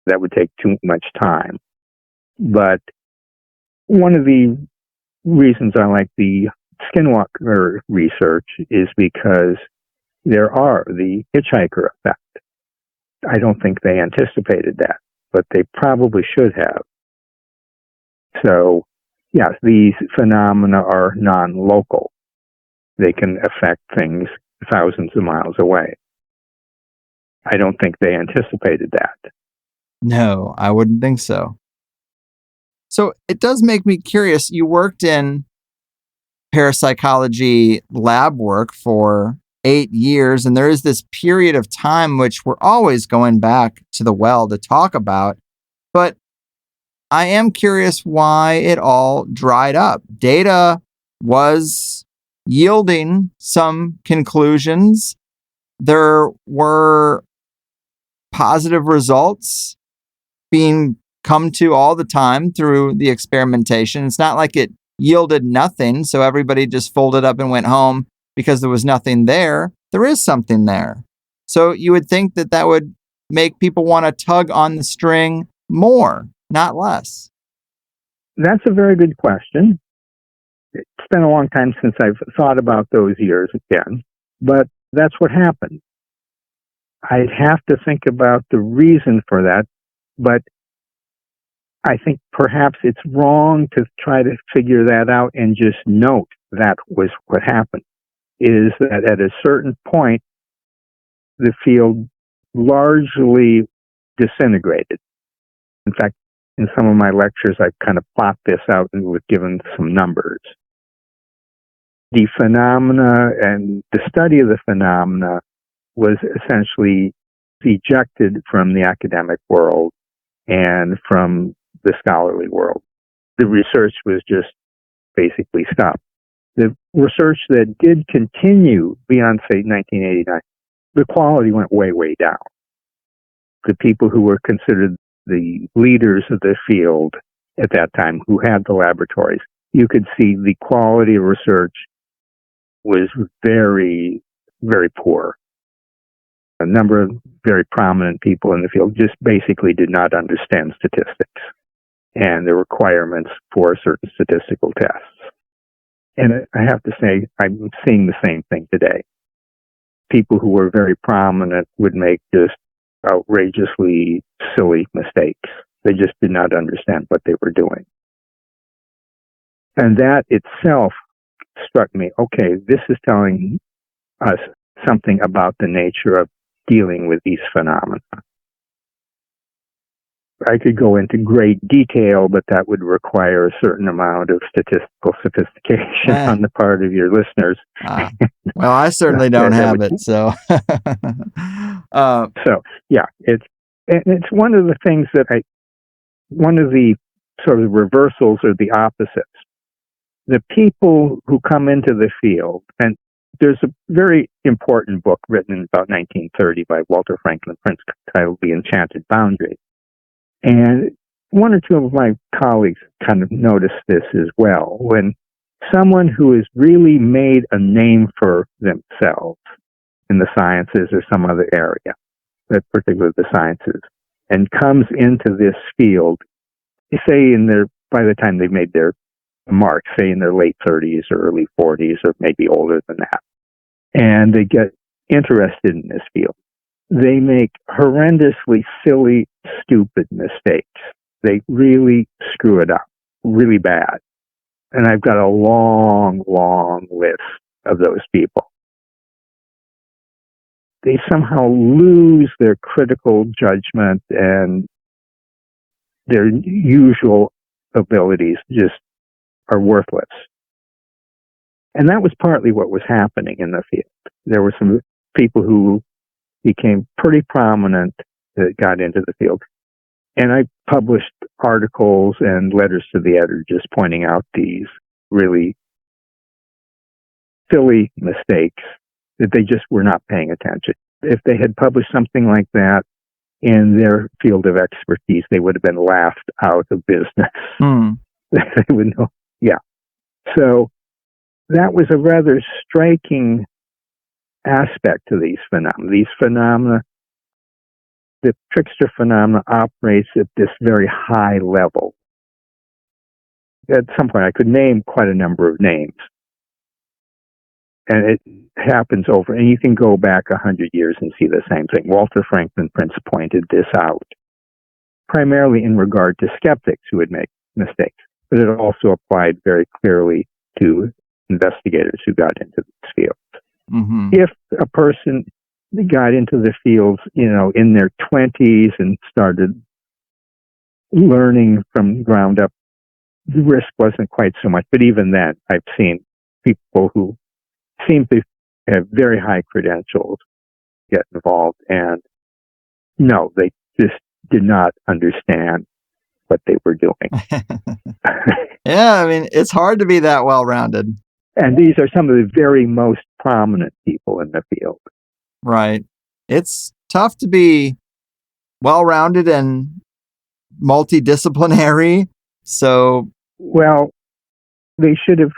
That would take too much time. But one of the reasons I like the skinwalker research is because there are the hitchhiker effect. I don't think they anticipated that, but they probably should have. So, yes, these phenomena are non-local. They can affect things thousands of miles away. I don't think they anticipated that. No, I wouldn't think so. So it does make me curious. You worked in parapsychology lab work for 8 years, and there is this period of time which we're always going back to the well to talk about. But I am curious why it all dried up. Data was yielding some conclusions. There were positive results being come to all the time through the experimentation. It's not like it yielded nothing, so everybody just folded up and went home because there was nothing there. There is something there. So you would think that that would make people want to tug on the string more, not less. That's a very good question. It's been a long time since I've thought about those years again, but that's what happened. I'd have to think about the reason for that, but I think perhaps it's wrong to try to figure that out and just note that was what happened. Is that at a certain point, the field largely disintegrated. In fact, in some of my lectures, I kind of plot this out and was given some numbers. The phenomena and the study of the phenomena was essentially ejected from the academic world and from the scholarly world. The research was just basically stopped. The research that did continue beyond, say, 1989, the quality went way, way down. The people who were considered the leaders of the field at that time, who had the laboratories, you could see the quality of research was very, very poor. A number of very prominent people in the field just basically did not understand statistics and the requirements for certain statistical tests. And I have to say, I'm seeing the same thing today. People who were very prominent would make just outrageously silly mistakes. They just did not understand what they were doing. And that itself struck me, okay, this is telling us something about the nature of dealing with these phenomena. I could go into great detail, but that would require a certain amount of statistical sophistication on the part of your listeners. Well, I certainly don't have it, so. So, yeah, it's one of the things that one of the sort of reversals or the opposites. The people who come into the field, and there's a very important book written in about 1930 by Walter Franklin Prince titled The Enchanted Boundary. And one or two of my colleagues kind of noticed this as well. When someone who has really made a name for themselves in the sciences or some other area, but particularly the sciences, and comes into this field, say by the time they've made their mark, say in their late 30s or early 40s or maybe older than that, and they get interested in this field, they make horrendously silly, stupid mistakes. They really screw it up, really bad. And I've got a long, long list of those people. They somehow lose their critical judgment and their usual abilities just are worthless. And that was partly what was happening in the field. There were some people who became pretty prominent that got into the field. And I published articles and letters to the editor just pointing out these really silly mistakes that they just were not paying attention. If they had published something like that in their field of expertise, they would have been laughed out of business. They would know, yeah. So that was a rather striking aspect to these phenomena. These phenomena, the trickster phenomena operates at this very high level. At some point, I could name quite a number of names. And it happens over, and you can go back 100 years and see the same thing. Walter Franklin Prince pointed this out, primarily in regard to skeptics who would make mistakes, but it also applied very clearly to investigators who got into this field. Mm-hmm. If a person got into the fields, in their 20s and started learning from ground up, the risk wasn't quite so much. But even then, I've seen people who seem to have very high credentials get involved, and no, they just did not understand what they were doing. Yeah, I mean, it's hard to be that well-rounded. And these are some of the very most prominent people in the field. Right. It's tough to be well-rounded and multidisciplinary. So, well, they should have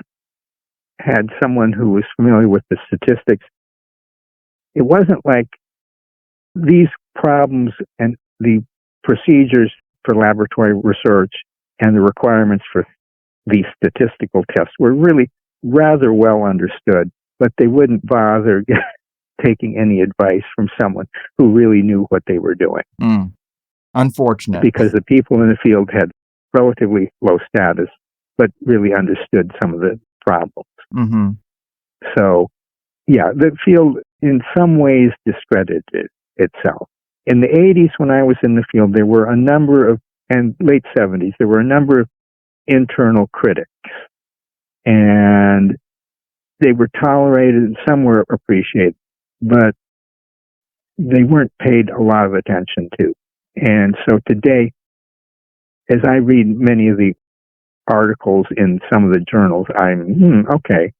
had someone who was familiar with the statistics. It wasn't like these problems and the procedures for laboratory research and the requirements for these statistical tests were really rather well understood, but they wouldn't bother taking any advice from someone who really knew what they were doing. Unfortunate. Because the people in the field had relatively low status, but really understood some of the problems. Mm-hmm. So, yeah, the field in some ways discredited itself. In the 80s, when I was in the field, there were a number of, and late 70s, there were a number of internal critics. And they were tolerated and some were appreciated, but they weren't paid a lot of attention to. And so today, as I read many of the articles in some of the journals, I'm, okay,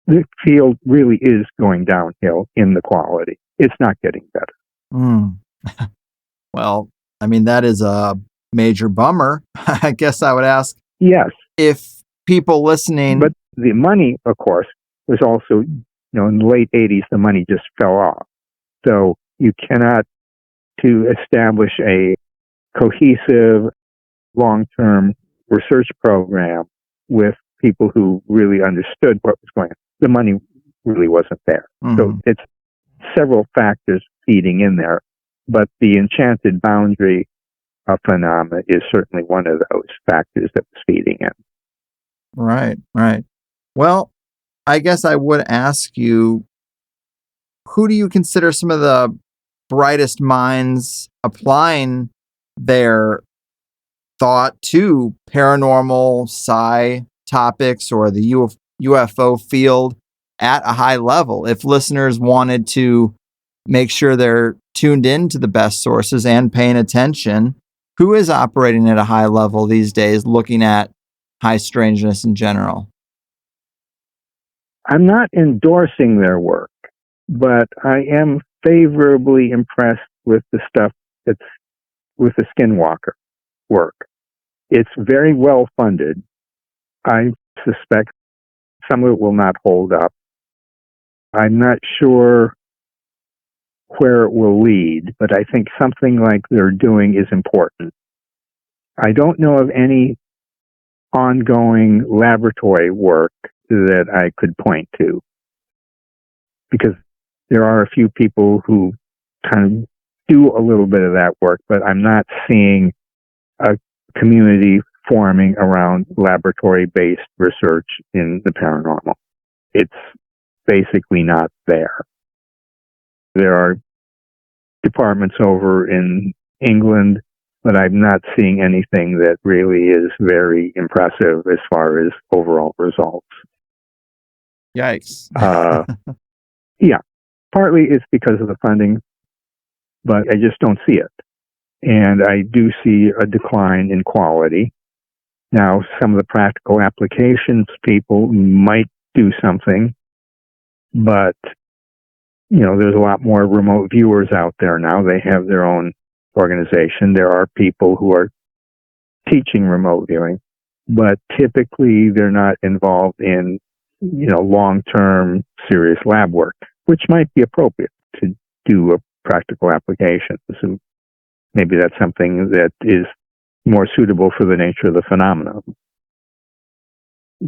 the field really is going downhill in the quality. It's not getting better. Well, I mean, that is a major bummer. I guess I would ask. Yes. If people listening. But the money, of course, was also, in the late 80s, the money just fell off. So you cannot, to establish a cohesive, long-term research program with people who really understood what was going on. The money really wasn't there. Mm-hmm. So it's several factors feeding in there, but the enchanted boundary phenomena is certainly one of those factors that was feeding in. Right. Well, I guess I would ask you, who do you consider some of the brightest minds applying their thought to paranormal, sci topics or the UFO field at a high level? If listeners wanted to make sure they're tuned in to the best sources and paying attention, who is operating at a high level these days, looking at high strangeness in general? I'm not endorsing their work, but I am favorably impressed with the stuff that's with the Skinwalker work. It's very well funded. I suspect some of it will not hold up. I'm not sure where it will lead, but I think something like they're doing is important. I don't know of any ongoing laboratory work that I could point to, because there are a few people who kind of do a little bit of that work, but I'm not seeing a community forming around laboratory-based research in the paranormal. It's basically not there. There are departments over in England, but I'm not seeing anything that really is very impressive as far as overall results. Yikes. Yeah, partly it's because of the funding, but I just don't see it. And I do see a decline in quality. Now, some of the practical applications people might do something, but, there's a lot more remote viewers out there now. They have their own organization. There are people who are teaching remote viewing. but typically they're not involved in, long-term serious lab work, which might be appropriate to do a practical application. So maybe that's something that is more suitable for the nature of the phenomenon.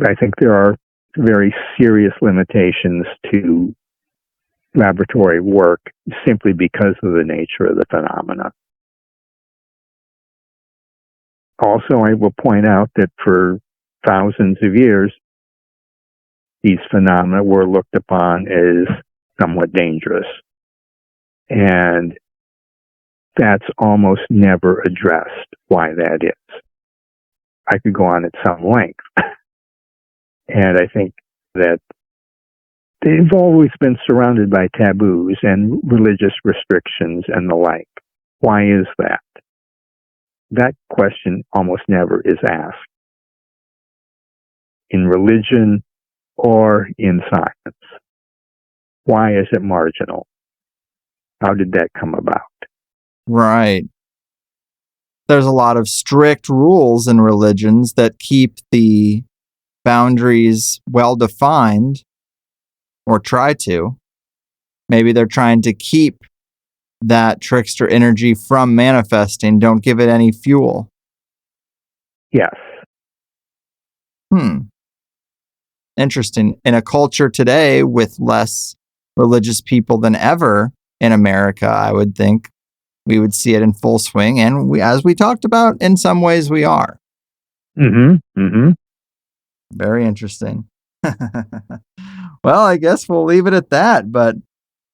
I think there are very serious limitations to laboratory work simply because of the nature of the phenomena. Also, I will point out that for thousands of years, these phenomena were looked upon as somewhat dangerous. And that's almost never addressed why that is. I could go on at some length. And I think that they've always been surrounded by taboos and religious restrictions and the like. Why is that? That question almost never is asked in religion or in science. Why is it marginal? How did that come about? Right. There's a lot of strict rules in religions that keep the boundaries well defined, or try to. Maybe they're trying to keep that trickster energy from manifesting, don't give it any fuel. Yes. Interesting. In a culture today with less religious people than ever in America, I would think we would see it in full swing. And we, as we talked about, in some ways we are. Very interesting. Well, I guess we'll leave it at that. But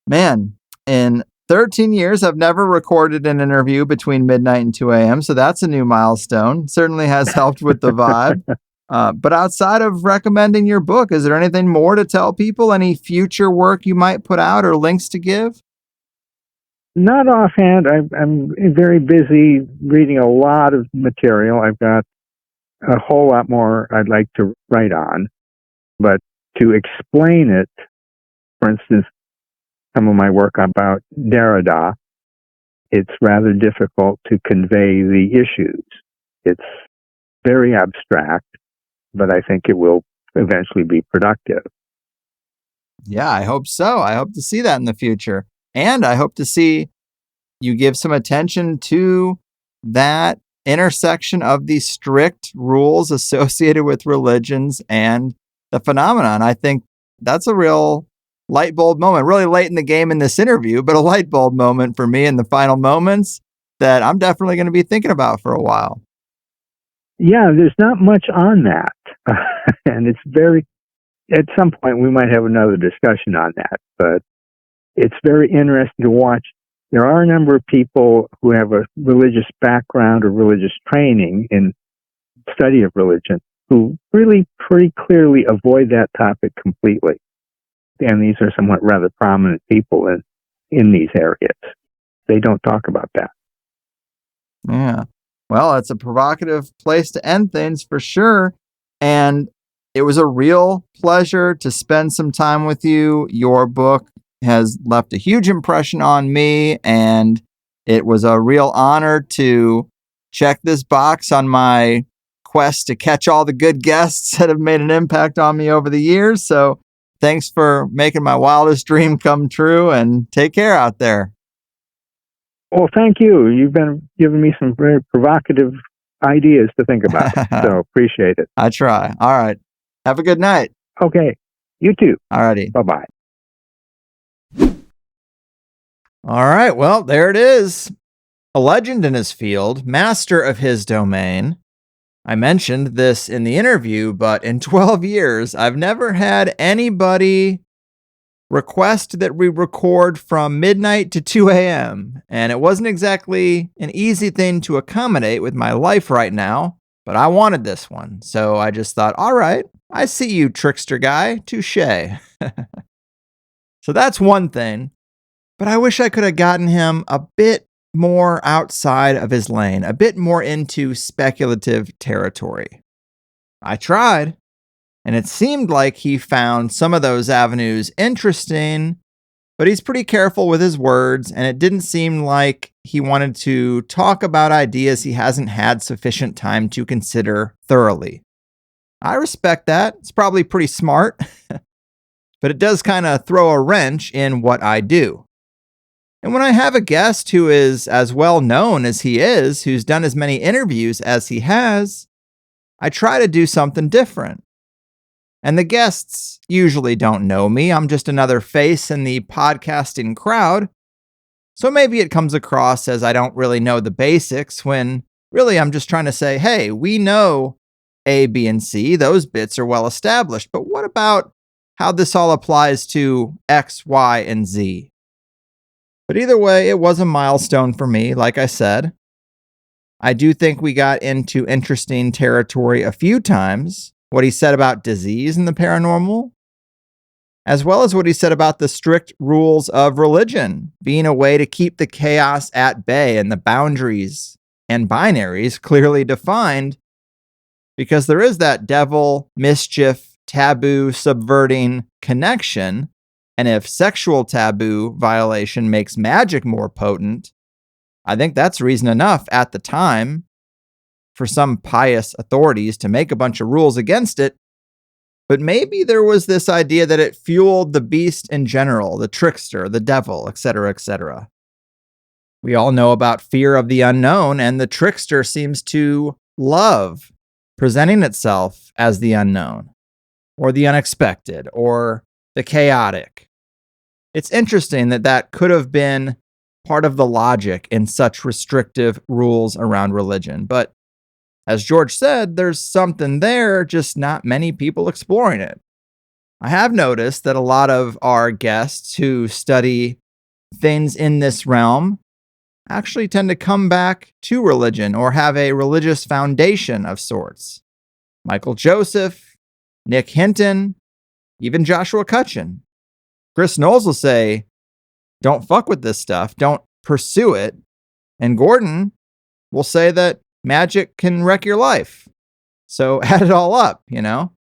man, in 13 years, I've never recorded an interview between midnight and 2 a.m. So that's a new milestone. Certainly has helped with the vibe. But outside of recommending your book, is there anything more to tell people? Any future work you might put out or links to give? Not offhand. I'm very busy reading a lot of material. I've got a whole lot more I'd like to write on. But to explain it, for instance, some of my work about Derrida, it's rather difficult to convey the issues. It's very abstract, but I think it will eventually be productive. Yeah, I hope so. I hope to see that in the future. And I hope to see you give some attention to that intersection of these strict rules associated with religions and the phenomenon. I think that's a real light bulb moment, really late in the game in this interview, but a light bulb moment for me in the final moments that I'm definitely going to be thinking about for a while. Yeah, there's not much on that. And it's very, at some point we might have another discussion on that, but it's very interesting to watch. There are a number of people who have a religious background or religious training in study of religion who really pretty clearly avoid that topic completely. And these are somewhat rather prominent people in these areas. They don't talk about that. Yeah. Well, it's a provocative place to end things for sure. And it was a real pleasure to spend some time with you. Your book has left a huge impression on me, and it was a real honor to check this box on my quest to catch all the good guests that have made an impact on me over the years. So thanks for making my wildest dream come true, and take care out there. Well, thank you. You've been giving me some very provocative ideas to think about. So appreciate it. I try. All right. Have a good night. Okay. You too. All righty. Bye-bye. All right. Well, there it is. A legend in his field, master of his domain. I mentioned this in the interview, but in 12 years, I've never had anybody request that we record from midnight to 2 a.m. And it wasn't exactly an easy thing to accommodate with my life right now, but I wanted this one. So I just thought, all right, I see you, trickster guy, touche. So that's one thing. But I wish I could have gotten him a bit more outside of his lane, a bit more into speculative territory. I tried, and it seemed like he found some of those avenues interesting, but he's pretty careful with his words, and it didn't seem like he wanted to talk about ideas he hasn't had sufficient time to consider thoroughly. I respect that. It's probably pretty smart, but it does kind of throw a wrench in what I do. And when I have a guest who is as well known as he is, who's done as many interviews as he has, I try to do something different. And the guests usually don't know me. I'm just another face in the podcasting crowd. So maybe it comes across as I don't really know the basics when really I'm just trying to say, hey, we know A, B, and C. Those bits are well established. But what about how this all applies to X, Y, and Z? But either way, it was a milestone for me, like I said. I do think we got into interesting territory a few times. What he said about disease and the paranormal, as well as what he said about the strict rules of religion being a way to keep the chaos at bay and the boundaries and binaries clearly defined, because there is that devil, mischief, taboo, subverting connection. And if sexual taboo violation makes magic more potent, I think that's reason enough at the time for some pious authorities to make a bunch of rules against it. But maybe there was this idea that it fueled the beast in general, the trickster, the devil, etc., etc. We all know about fear of the unknown, and the trickster seems to love presenting itself as the unknown, or the unexpected, or the chaotic. It's interesting that that could have been part of the logic in such restrictive rules around religion. But as George said, there's something there, just not many people exploring it. I have noticed that a lot of our guests who study things in this realm actually tend to come back to religion or have a religious foundation of sorts. Michael Joseph, Nick Hinton, even Joshua Cutchin. Chris Knowles will say, don't fuck with this stuff, don't pursue it. And Gordon will say that magic can wreck your life. So add it all up, you know?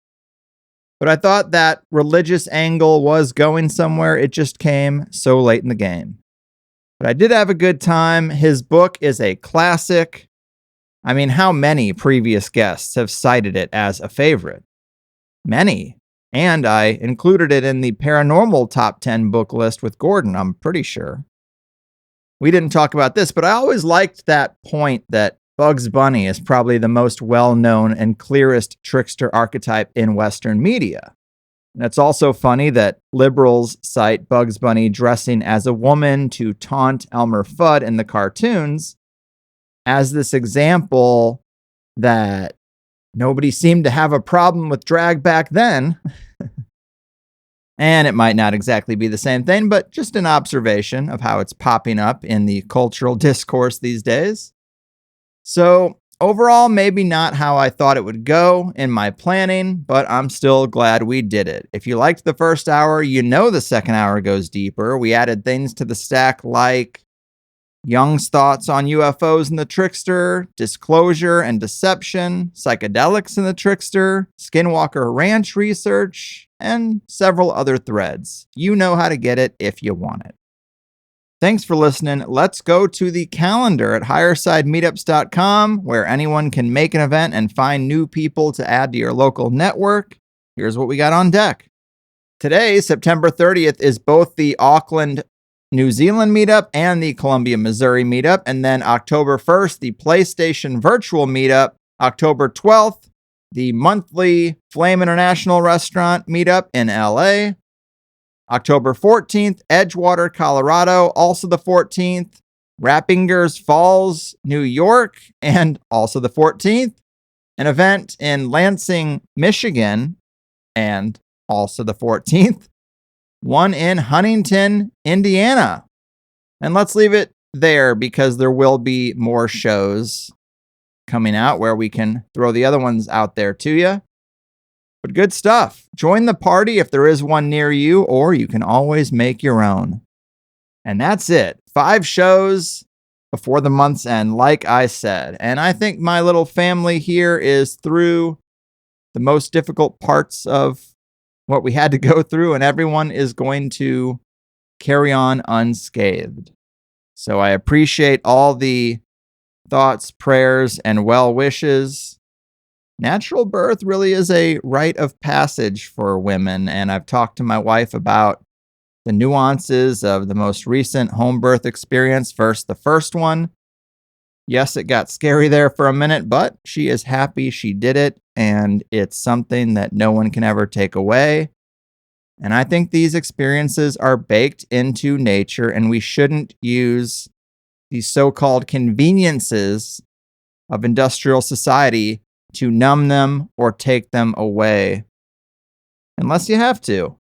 But I thought that religious angle was going somewhere. It just came so late in the game. But I did have a good time. His book is a classic. I mean, how many previous guests have cited it as a favorite? Many. And I included it in the paranormal top 10 book list with Gordon, I'm pretty sure. We didn't talk about this, but I always liked that point that Bugs Bunny is probably the most well-known and clearest trickster archetype in Western media. And it's also funny that liberals cite Bugs Bunny dressing as a woman to taunt Elmer Fudd in the cartoons as this example that nobody seemed to have a problem with drag back then. And it might not exactly be the same thing, but just an observation of how it's popping up in the cultural discourse these days. So overall, maybe not how I thought it would go in my planning, but I'm still glad we did it. If you liked the first hour, you know the second hour goes deeper. We added things to the stack like Young's thoughts on UFOs and the Trickster, disclosure and deception, psychedelics in the Trickster, Skinwalker Ranch research, and several other threads. You know how to get it if you want it. Thanks for listening. Let's go to the calendar at highersidemeetups.com, where anyone can make an event and find new people to add to your local network. Here's what we got on deck. Today, September 30th, is both the Auckland, New Zealand meetup and the Columbia, Missouri meetup. And then October 1st, the PlayStation virtual meetup. October 12th, the monthly Flame International Restaurant meetup in LA. October 14th, Edgewater, Colorado, also the 14th. Rappingers Falls, New York, and also the 14th. An event in Lansing, Michigan, and also the 14th. One in Huntington, Indiana. And let's leave it there because there will be more shows coming out where we can throw the other ones out there to you. But good stuff. Join the party if there is one near you, or you can always make your own. And that's it. 5 shows before the month's end, like I said. And I think my little family here is through the most difficult parts of what we had to go through, and everyone is going to carry on unscathed. So I appreciate all the thoughts, prayers, and well wishes. natural birth really is a rite of passage for women, and I've talked to my wife about the nuances of the most recent home birth experience versus the first one. Yes, it got scary there for a minute, but she is happy she did it, and it's something that no one can ever take away. And I think these experiences are baked into nature, and we shouldn't use these so-called conveniences of industrial society to numb them or take them away. Unless you have to.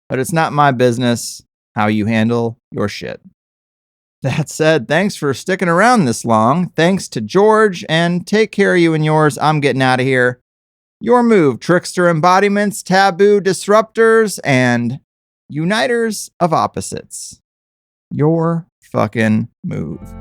But it's not my business how you handle your shit. That said, thanks for sticking around this long. Thanks to George, and take care of you and yours. I'm getting out of here. Your move, trickster embodiments, taboo disruptors, and uniters of opposites. Your fucking move.